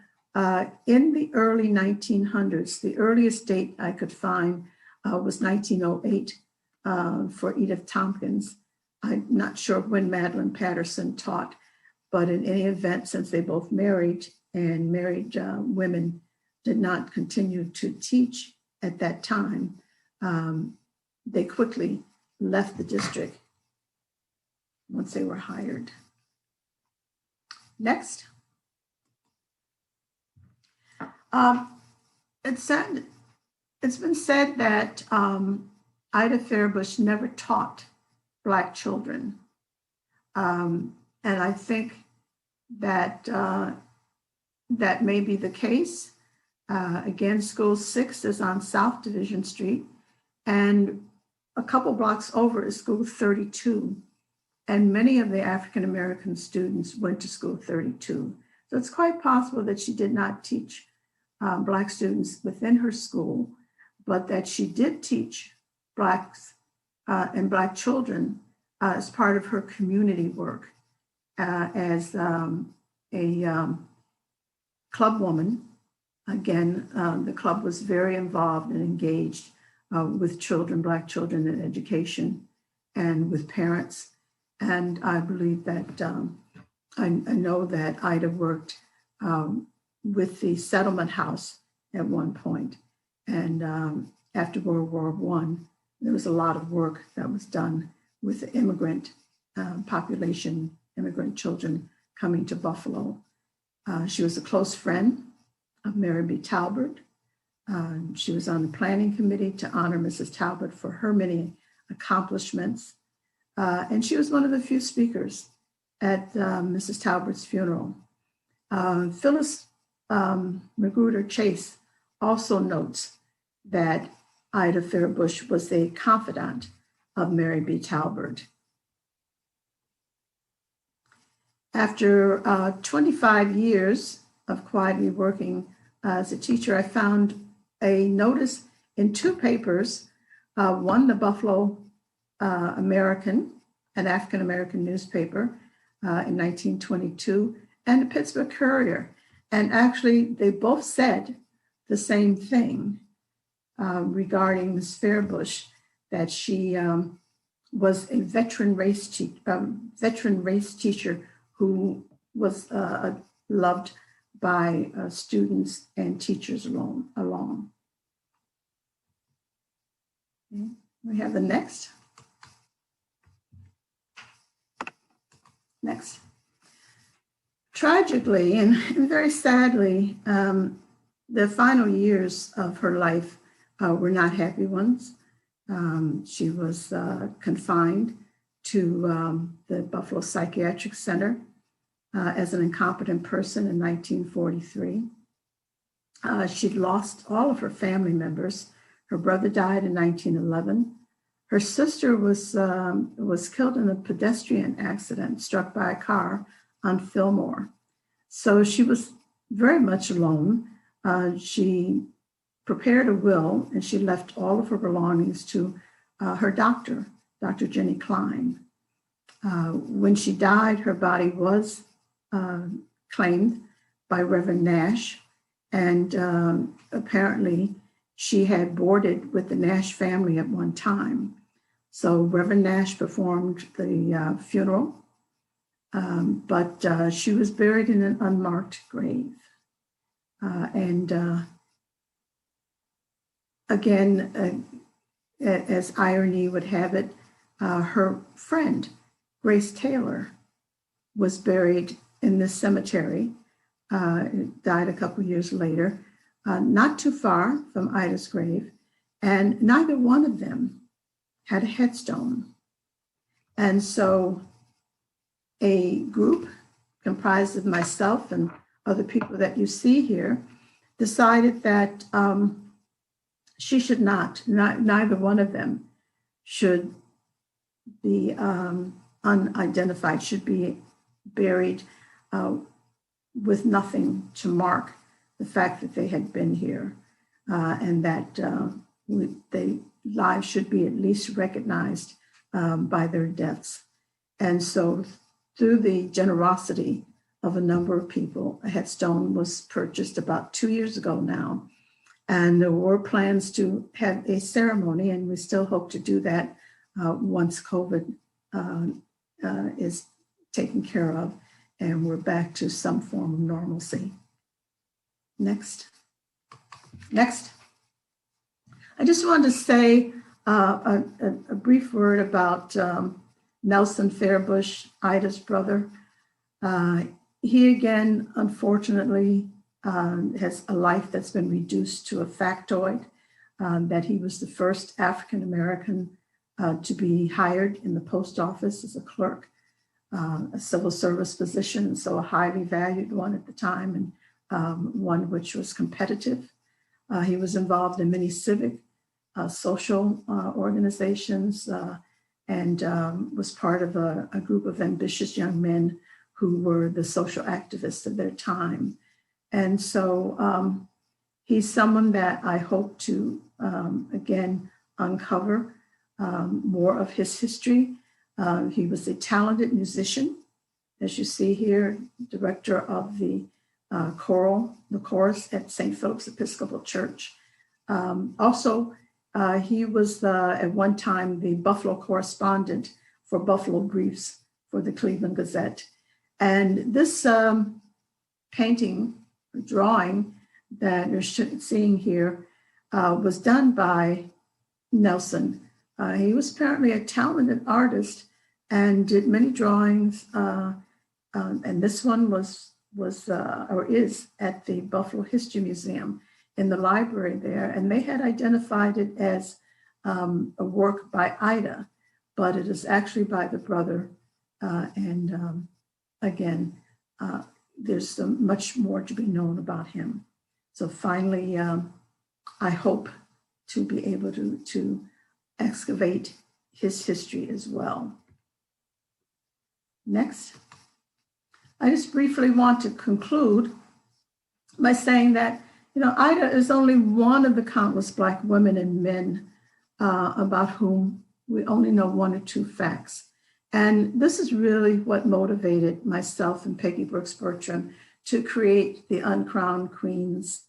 in the early 1900s. The earliest date I could find was 1908 for Edith Tompkins. I'm not sure when Madeline Patterson taught, but in any event, since they both married and married women did not continue to teach at that time, they quickly left the district once they were hired. Next. It's been said that Ida Fairbush never taught Black children. And I think that that may be the case. Again, School 6 is on South Division Street, and a couple blocks over is School 32. And many of the African-American students went to School 32. So it's quite possible that she did not teach Black students within her school, but that she did teach Blacks and Black children as part of her community work as a club woman. Again, the club was very involved and engaged with children, Black children in education and with parents. And I believe that I know that Ida worked with the settlement house at one point. And after World War I, there was a lot of work that was done with the immigrant population, immigrant children coming to Buffalo. She was a close friend of Mary B. Talbert. She was on the planning committee to honor Mrs. Talbot for her many accomplishments. And she was one of the few speakers at Mrs. Talbot's funeral. Phyllis Magruder Chase also notes that Ida Fairbush was a confidant of Mary B. Talbot. After 25 years of quietly working as a teacher, I found a notice in two papers, one, the Buffalo American, an African-American newspaper in 1922, and the Pittsburgh Courier. And actually, they both said the same thing regarding Ms. Fairbush, that she was a veteran race teacher who was loved by students and teachers along. Okay. We have the next. Next. Tragically and very sadly, the final years of her life were not happy ones. She was confined to the Buffalo Psychiatric Center as an incompetent person in 1943. She'd lost all of her family members. Her brother died in 1911. Her sister was killed in a pedestrian accident, struck by a car on Fillmore. So she was very much alone. She prepared a will and she left all of her belongings to her doctor, Dr. Jenny Klein. When she died, her body was claimed by Reverend Nash, and apparently she had boarded with the Nash family at one time. So Reverend Nash performed the funeral, but she was buried in an unmarked grave. Again, as irony would have it, her friend, Grace Taylor, was buried in this cemetery, died a couple years later, not too far from Ida's grave, and neither one of them had a headstone. And so a group comprised of myself and other people that you see here decided that she should neither one of them should be unidentified, should be buried with nothing to mark the fact that they had been here, and that their lives should be at least recognized by their deaths. And so through the generosity of a number of people, a headstone was purchased about 2 years ago now. And there were plans to have a ceremony, and we still hope to do that once COVID is taken care of and we're back to some form of normalcy. Next. I just wanted to say a brief word about Nelson Fairbush, Ida's brother. He again, unfortunately, has a life that's been reduced to a factoid, that he was the first African-American to be hired in the post office as a clerk, a civil service position, so a highly valued one at the time, and one which was competitive. He was involved in many civic, social organizations, and was part of a group of ambitious young men who were the social activists of their time. And so he's someone that I hope to, again, uncover more of his history. He was a talented musician, as you see here, director of the chorus at St. Philip's Episcopal Church. Also, he was at one time the Buffalo correspondent for Buffalo Briefs for the Cleveland Gazette. And this painting, drawing that you're seeing here was done by Nelson. He was apparently a talented artist and did many drawings. And this one was or is at the Buffalo History Museum in the library there, and they had identified it as a work by Ida, but it is actually by the brother. Again, there's much more to be known about him. So finally, I hope to be able to excavate his history as well. Next. I just briefly want to conclude by saying that, Ida is only one of the countless Black women and men about whom we only know one or two facts. And this is really what motivated myself and Peggy Brooks-Bertram to create the Uncrowned Queens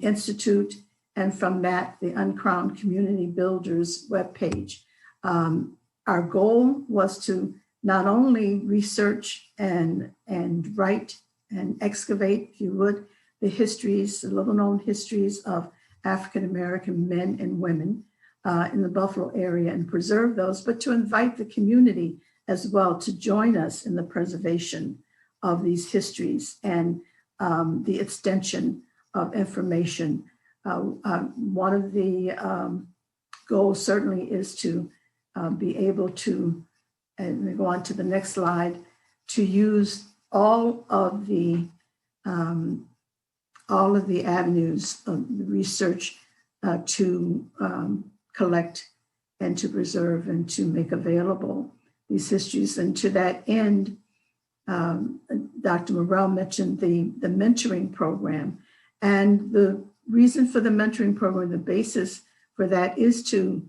Institute, and from that, the Uncrowned Community Builders webpage. Our goal was to not only research and write and excavate, if you would, the histories, the little known histories of African-American men and women in the Buffalo area and preserve those, but to invite the community as well to join us in the preservation of these histories and the extension of information. One of the goals certainly is to be able to, and we go on to the next slide, to use all of the avenues of research to collect and to preserve and to make available these histories. And to that end, Dr. Morrell mentioned the mentoring program. And the reason for the mentoring program, the basis for that is to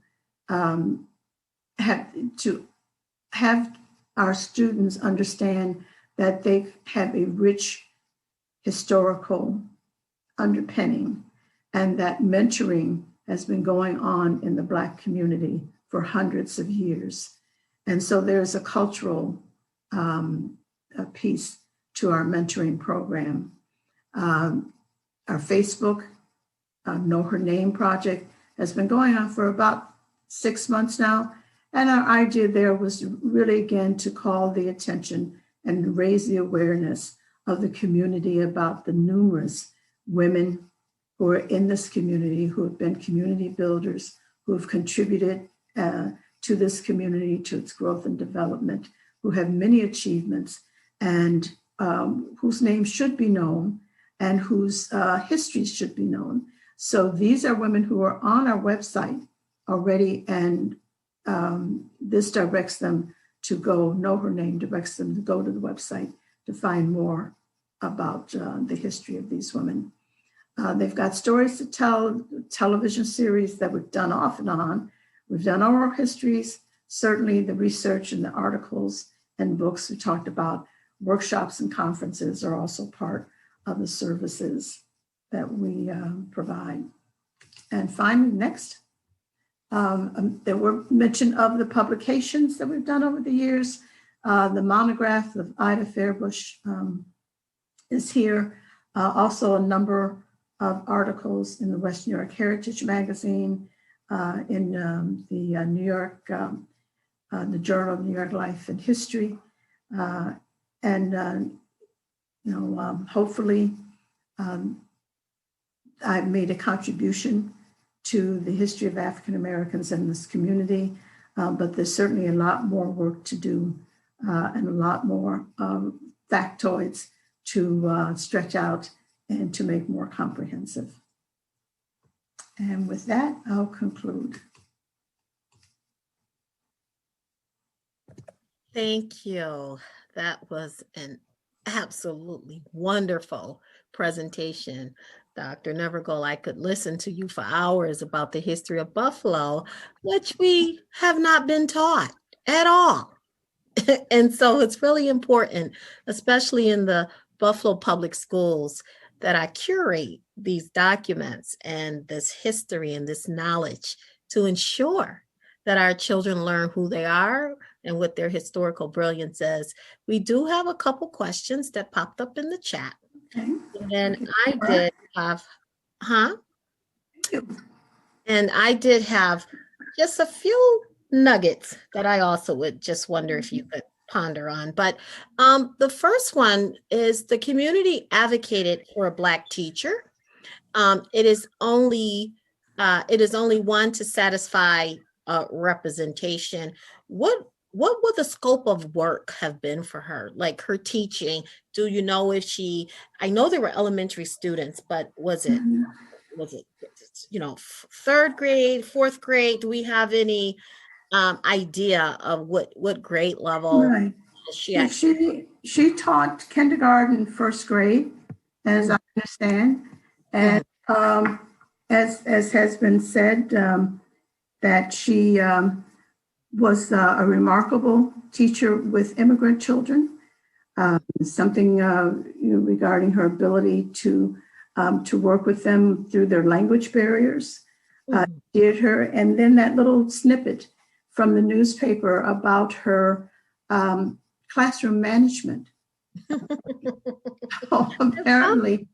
have our students understand that they have a rich historical underpinning, and that mentoring has been going on in the Black community for hundreds of years. And so there's a cultural piece to our mentoring program. Our Facebook Know Her Name project has been going on for about 6 months now. And our idea there was really, again, to call the attention and raise the awareness of the community about the numerous women who are in this community, who have been community builders, who have contributed to this community, to its growth and development, who have many achievements, and whose names should be known and whose histories should be known. So these are women who are on our website already, and this directs them to go, Know Her Name directs them to go to the website to find more about the history of these women. They've got stories to tell, television series that we've done off and on. We've done oral histories, certainly the research and the articles and books we talked about. Workshops and conferences are also part of the services that we provide. And finally, next, there were mention of the publications that we've done over the years. The monograph of Ida Fairbush is here. Also a number of articles in the West New York Heritage Magazine, in the New York, the Journal of New York Life and History. Hopefully I've made a contribution to the history of African Americans in this community, but there's certainly a lot more work to do and a lot more factoids to stretch out and to make more comprehensive. And with that, I'll conclude. Thank you. That was an absolutely wonderful presentation. Dr. Nevergold, I could listen to you for hours about the history of Buffalo, which we have not been taught at all. And so it's really important, especially in the Buffalo Public Schools, that I curate these documents and this history and this knowledge to ensure that our children learn who they are and what their historical brilliance is. We do have a couple questions that popped up in the chat. Okay. And I did have, And I did have just a few nuggets that I also would just wonder if you could ponder on. But the first one is the community advocated for a Black teacher It is only one to satisfy representation. What would the scope of work have been for her? Like her teaching? Do you know if she? I know there were elementary students, but was it third grade, fourth grade? Do we have any idea of what grade level Right. she actually? She taught kindergarten, first grade, as I understand, and as has been said, that she was a remarkable teacher with immigrant children. Something regarding her ability to work with them through their language barriers. Did her, and then that little snippet from the newspaper about her classroom management. So apparently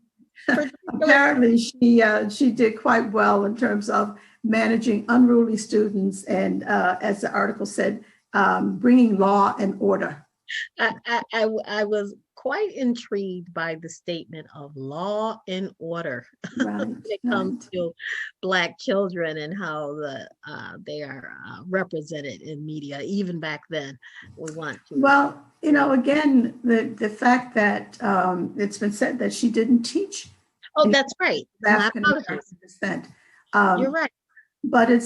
she did quite well in terms of managing unruly students and, as the article said, bringing law and order. I was quite intrigued by the statement of law and order when it comes to Black children and how they are represented in media, even back then. We want to. Well, again, the fact that it's been said that she didn't teach. Oh, that's right. African American descent. You're right. But it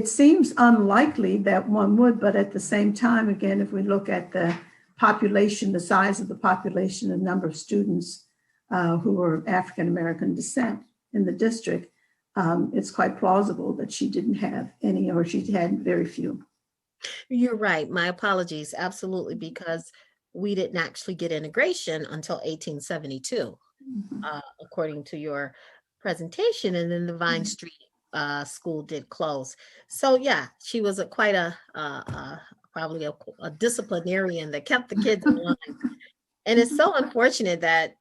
seems unlikely that one would, but at the same time, again, if we look at the population, the size of the population, the number of students who were African American descent in the district, it's quite plausible that she didn't have any, or she had very few. You're right. My apologies. Absolutely, because we didn't actually get integration until 1872, according to your presentation, and then the Vine Street school did close. So yeah, she was probably a disciplinarian that kept the kids in line. And it's so unfortunate that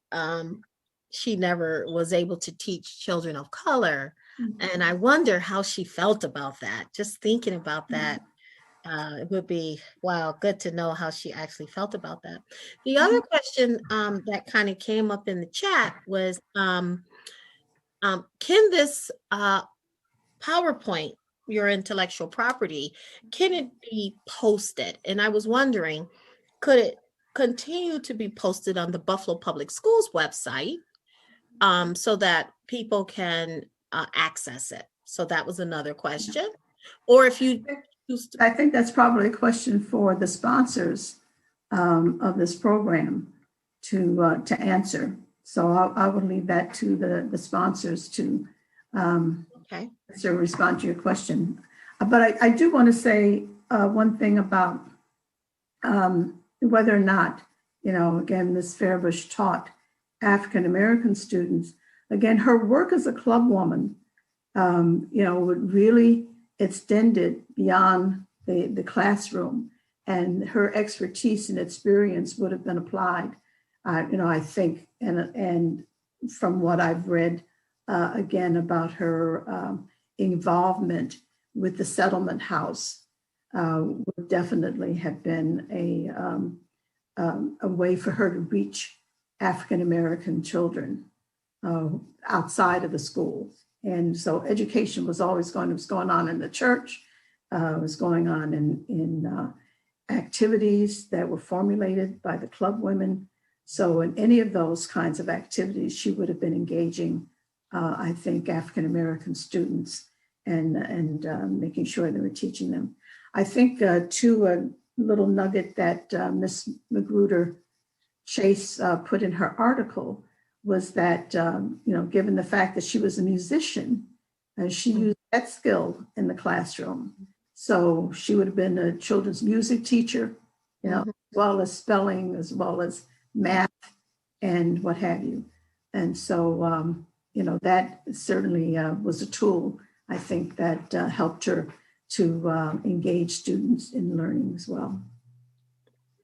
she never was able to teach children of color. And I wonder how she felt about that. Just thinking about that, it would be, wow, good to know how she actually felt about that. The other question that kind of came up in the chat was, can this PowerPoint, your intellectual property, can it be posted? And I was wondering, could it continue to be posted on the Buffalo Public Schools website so that people can access it? So that was another question. Or if you I think that's probably a question for the sponsors of this program to answer. So I would leave that to the sponsors to respond to your question. But I do want to say one thing about whether or not, again, Ms. Fairbush taught African American students. Again, her work as a club woman, would really extended beyond the classroom, and her expertise and experience would have been applied, I think, and from what I've read, again, about her involvement with the settlement house would definitely have been a way for her to reach African American children outside of the schools. And so education was always going on in the church, was going on in activities that were formulated by the club women. So in any of those kinds of activities, she would have been engaging, I think, African American students and making sure they were teaching them. I think too, a little nugget that Ms. Magruder Chase put in her article was that, given the fact that she was a musician, she used that skill in the classroom. So she would have been a children's music teacher, as well as spelling, as well as math and what have you. And so, that certainly was a tool, I think, that helped her to engage students in learning as well.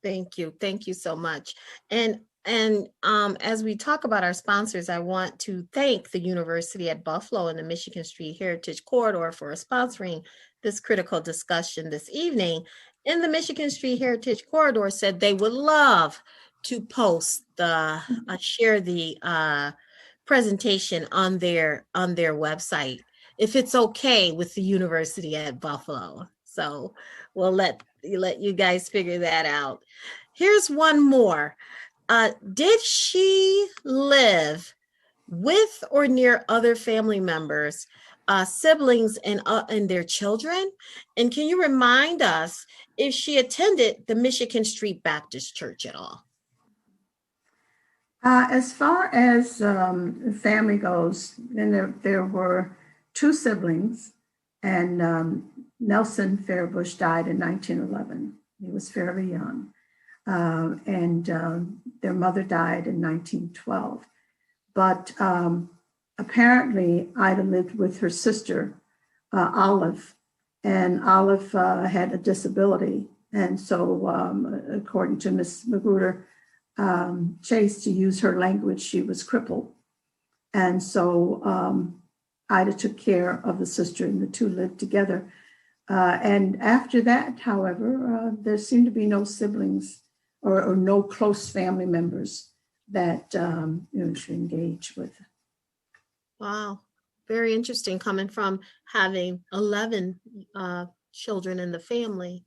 Thank you. Thank you so much. And as we talk about our sponsors, I want to thank the University at Buffalo and the Michigan Street Heritage Corridor for sponsoring this critical discussion this evening. And the Michigan Street Heritage Corridor said they would love to post share the presentation on their website, if it's okay with the University at Buffalo. So we'll let you guys figure that out. Here's one more. Did she live with or near other family members, siblings, and their children? And can you remind us if she attended the Michigan Street Baptist Church at all? As far as family goes, then there were two siblings, and Nelson Fairbush died in 1911. He was fairly young. And their mother died in 1912. But apparently Ida lived with her sister, Olive, and Olive had a disability. And so according to Miss Magruder Chase, to use her language, she was crippled. And so Ida took care of the sister, and the two lived together. And after that, however, there seemed to be no siblings or no close family members that she engaged with. Wow, very interesting, coming from having 11 children in the family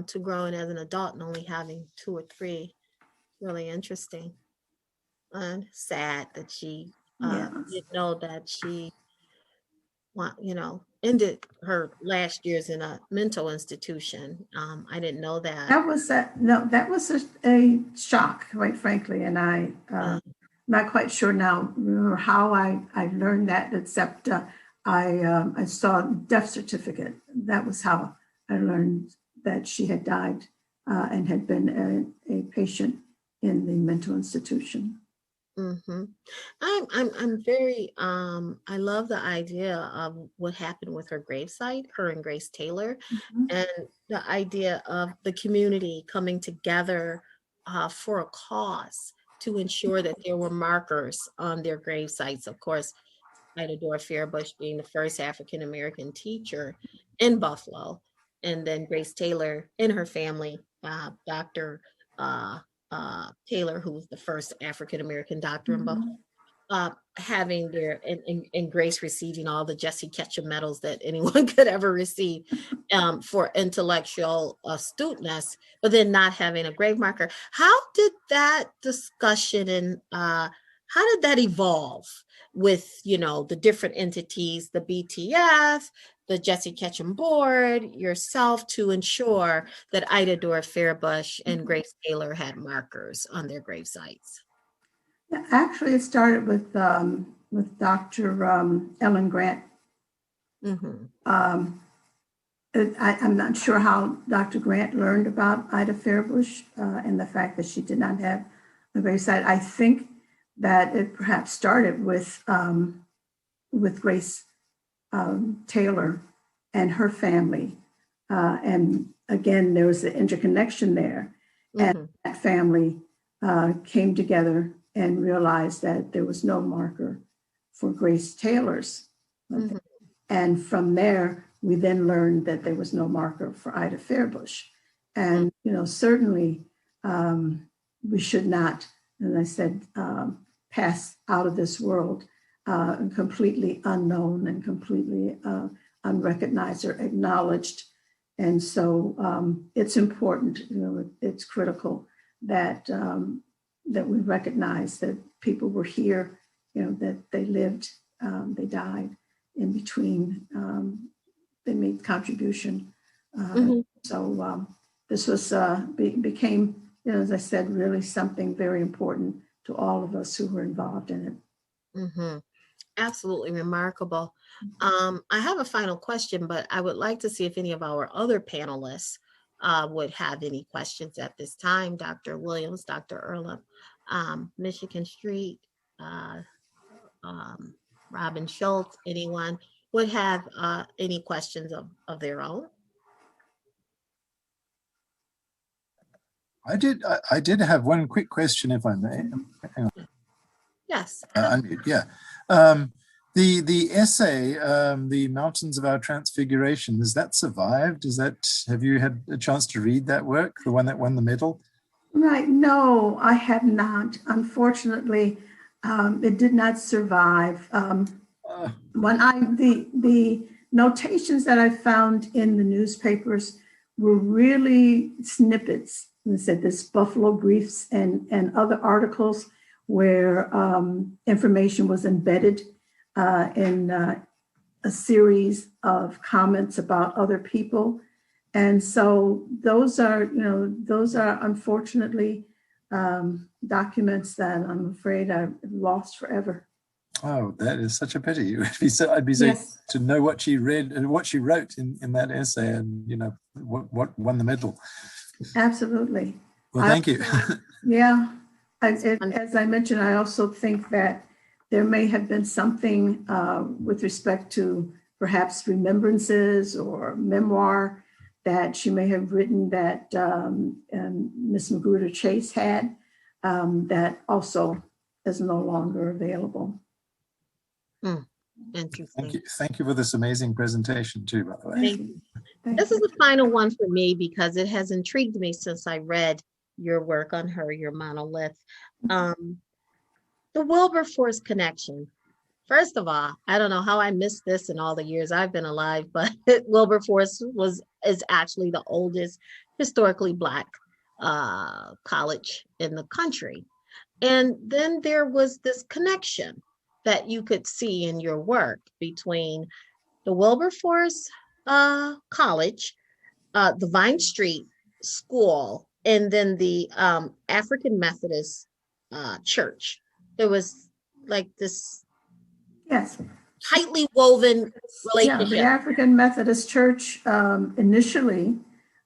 to growing as an adult and only having 2 or 3. Really interesting. And sad that she didn't know that she ended her last years in a mental institution. I didn't know that. That was a shock, quite frankly. And I'm not quite sure now how I learned that, except I saw a death certificate. That was how I learned that she had died and had been a patient in the mental institution. Mm-hmm. I'm very I love the idea of what happened with her gravesite, her and Grace Taylor, and the idea of the community coming together for a cause to ensure that there were markers on their grave sites. Of course, Ida Dora Fairbush being the first African American teacher in Buffalo, and then Grace Taylor and her family, Dr. Taylor, who was the first African American doctor in Buffalo, having their and Grace receiving all the Jesse Ketchum medals that anyone could ever receive for intellectual astuteness, but then not having a grave marker. How did that discussion and how did that evolve with the different entities, the BTF, the Jesse Ketchum board, yourself, to ensure that Ida Dora Fairbush and Grace Taylor had markers on their grave sites? Yeah, actually, it started with Dr. Ellen Grant. I'm not sure how Dr. Grant learned about Ida Fairbush and the fact that she did not have a grave site. I think that it perhaps started with Grace Taylor and her family. And again, there was the interconnection there. And that family came together and realized that there was no marker for Grace Taylor's. And from there, we then learned that there was no marker for Ida Fairbush. And, certainly we should not, as I said, pass out of this world completely unknown and completely unrecognized or acknowledged. And so it's important, it's critical that that we recognize that people were here, that they lived, they died in between, they made contribution. So this was became, as I said, really something very important to all of us who were involved in it. Absolutely remarkable. I have a final question, but I would like to see if any of our other panelists would have any questions at this time. Dr. Williams, Dr. Earlham, Michigan Street, Robin Schultz, anyone would have any questions of their own? I did have one quick question, if I may. Yes. Yeah. The essay, The Mountains of Our Transfiguration, has that survived? Have you had a chance to read that work, the one that won the medal? Right. No, I have not. Unfortunately, It did not survive. The notations that I found in the newspapers were really snippets. They said this Buffalo Briefs and other articles where information was embedded in a series of comments about other people. And so those are unfortunately documents that I'm afraid I've lost forever. Oh, that is such a pity. I'd be so Yes. to know what she read and what she wrote in that essay, and what won the medal. Absolutely. Well, thank you. Yeah. As I mentioned, I also think that there may have been something with respect to perhaps remembrances or memoir that she may have written that Miss Magruder Chase had that also is no longer available. Interesting. Thank you for this amazing presentation too, by the way. Thank you. This is the final one for me because it has intrigued me since I read your work on her, your monolith. The Wilberforce Connection. First of all, I don't know how I missed this in all the years I've been alive, but Wilberforce is actually the oldest historically Black college in the country. And then there was this connection that you could see in your work between the Wilberforce College, the Vine Street School, and then the African Methodist Church. There was like this tightly woven relationship. Yeah, the African Methodist Church initially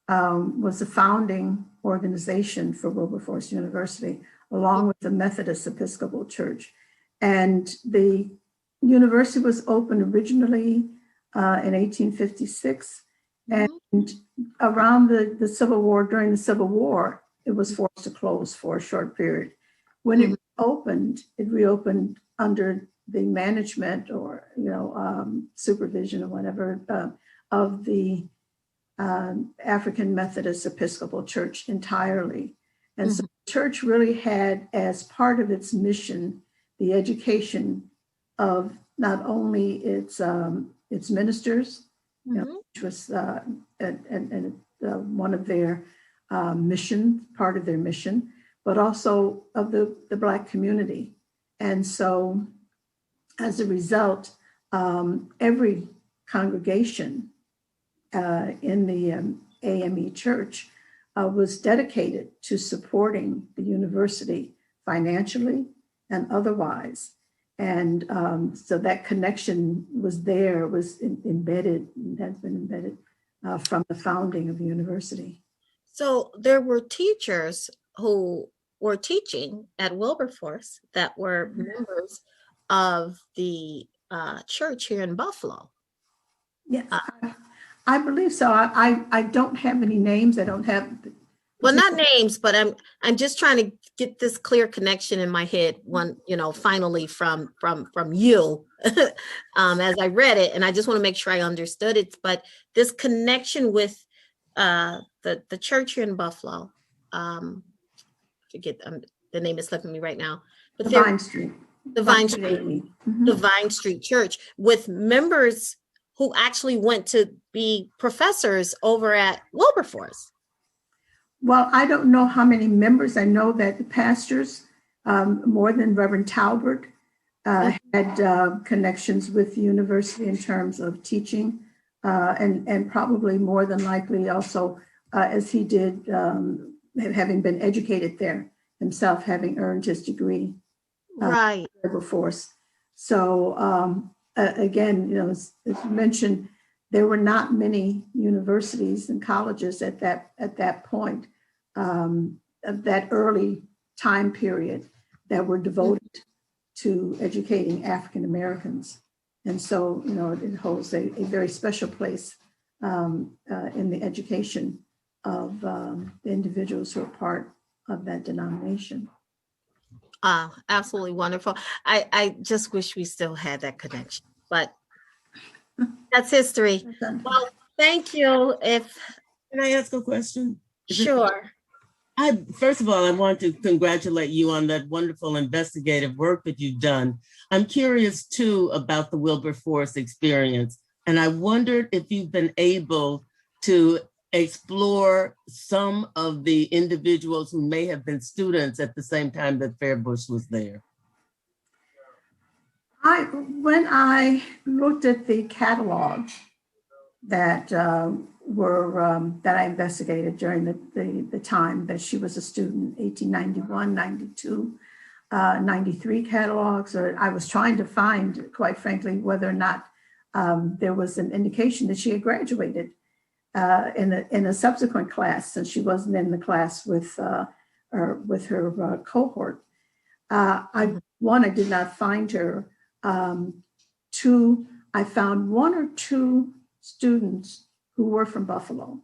was a founding organization for Wilberforce University, along with the Methodist Episcopal Church. And the university was opened originally in 1856. And around the Civil War, during the Civil War, it was forced to close for a short period. When it reopened under the management or supervision or whatever of the African Methodist Episcopal Church entirely. And so the church really had as part of its mission the education of not only its ministers, which was one of their part of their mission, but also of the Black community. And so as a result, every congregation in the AME church was dedicated to supporting the university financially and otherwise. And so that connection was there, was embedded, and has been embedded from the founding of the university. So there were teachers who were teaching at Wilberforce that were members of the church here in Buffalo. Yeah, I believe so. I don't have any names. I don't have. Well, not names, but I'm just trying to get this clear connection in my head. Finally from you, as I read it, and I just want to make sure I understood it. But this connection with the church here in Buffalo, forget the name is slipping me right now. But the Vine Street. The Vine Street, the Vine Street Church, with members who actually went to be professors over at Wilberforce. Well, I don't know how many members. I know that the pastors, more than Reverend Talbert, had connections with the university in terms of teaching, and probably more than likely also, as he did, having been educated there himself, having earned his degree. Right. Wilberforce. So again, as mentioned, there were not many universities and colleges at that point, of that early time period, that were devoted to educating African Americans. And so, it holds a very special place in the education of the individuals who are part of that denomination. Absolutely wonderful. I just wish we still had that connection, but that's history. Well, thank you. Can I ask a question? Sure. First of all, I want to congratulate you on that wonderful investigative work that you've done. I'm curious too about the Wilberforce experience, and I wondered if you've been able to explore some of the individuals who may have been students at the same time that Fairbush was there. When I looked at the catalog that that I investigated during the time that she was a student, 1891, 92, 93 catalogs, or I was trying to find, quite frankly, whether or not there was an indication that she had graduated in a subsequent class, since she wasn't in the class with her cohort. I did not find her. Two, I found one or two students who were from Buffalo,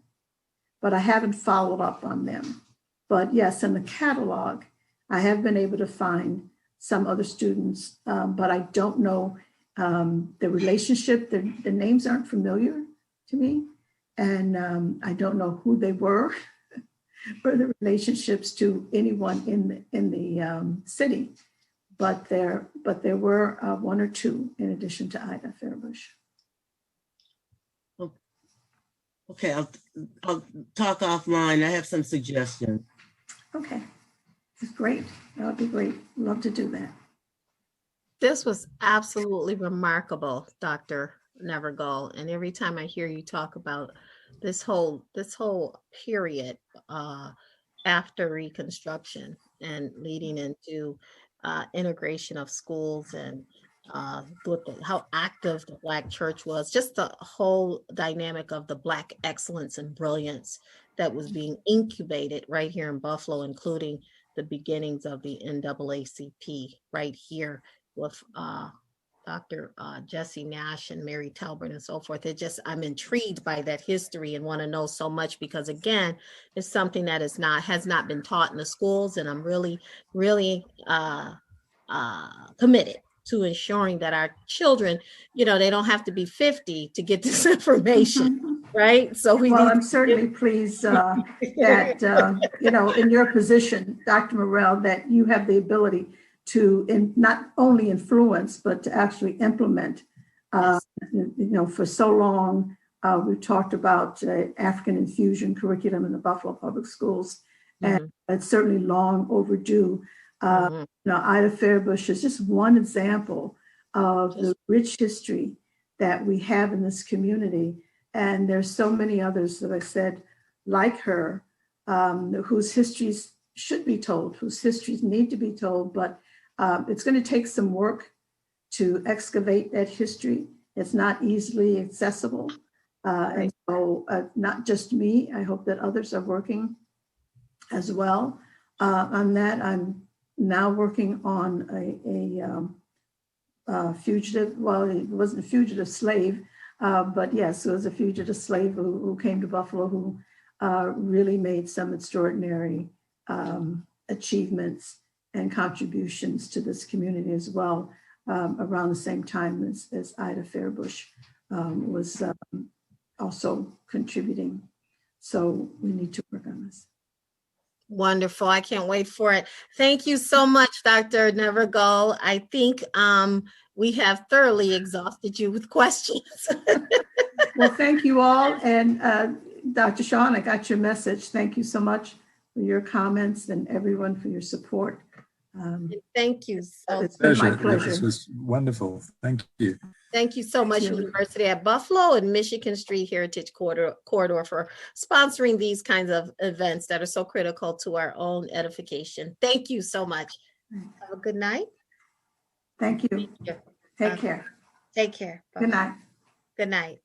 but I haven't followed up on them. But yes, in the catalog, I have been able to find some other students, but I don't know the relationship. The names aren't familiar to me, and I don't know who they were or the relationships to anyone in the city. But there were one or two in addition to Ida Fairbush. Okay, I'll talk offline. I have some suggestions. Okay, that's great. That would be great. Love to do that. This was absolutely remarkable, Dr. Nevergold. And every time I hear you talk about this whole period after Reconstruction and leading into integration of schools and how active the Black church was, just the whole dynamic of the Black excellence and brilliance that was being incubated right here in Buffalo, including the beginnings of the NAACP right here with Dr. Jesse Nash and Mary Talbert and so forth. I'm intrigued by that history and want to know so much, because again, it's something that has not been taught in the schools, and I'm really committed to ensuring that our children, they don't have to be 50 to get this information, right? So I'm certainly pleased that, in your position, Dr. Morrell, that you have the ability to not only influence, but to actually implement. Yes. For so long, we've talked about African infusion curriculum in the Buffalo Public Schools, and it's certainly long overdue. Ida Fairbush is just one example of the rich history that we have in this community. And there's so many others, that I said, like her, whose histories should be told, whose histories need to be told, but it's going to take some work to excavate that history. It's not easily accessible. And so not just me, I hope that others are working as well on that. I'm now working on a fugitive, well, it wasn't a fugitive slave, but yes, it was a fugitive slave who came to Buffalo, who really made some extraordinary achievements and contributions to this community as well, around the same time as Ida Fairbush was also contributing. So we need to work on this. Wonderful. I can't wait for it. Thank you so much, Dr. Nevergold. I think we have thoroughly exhausted you with questions. Well, thank you all. And Dr. Shawn, I got your message. Thank you so much for your comments, and everyone for your support. Thank you. It's been my pleasure. This was wonderful. Thank you. Thank you so much, University at Buffalo and Michigan Street Heritage Corridor for sponsoring these kinds of events that are so critical to our own edification. Thank you so much. Have a good night. Thank you. Take care. Take care. Good night. Good night.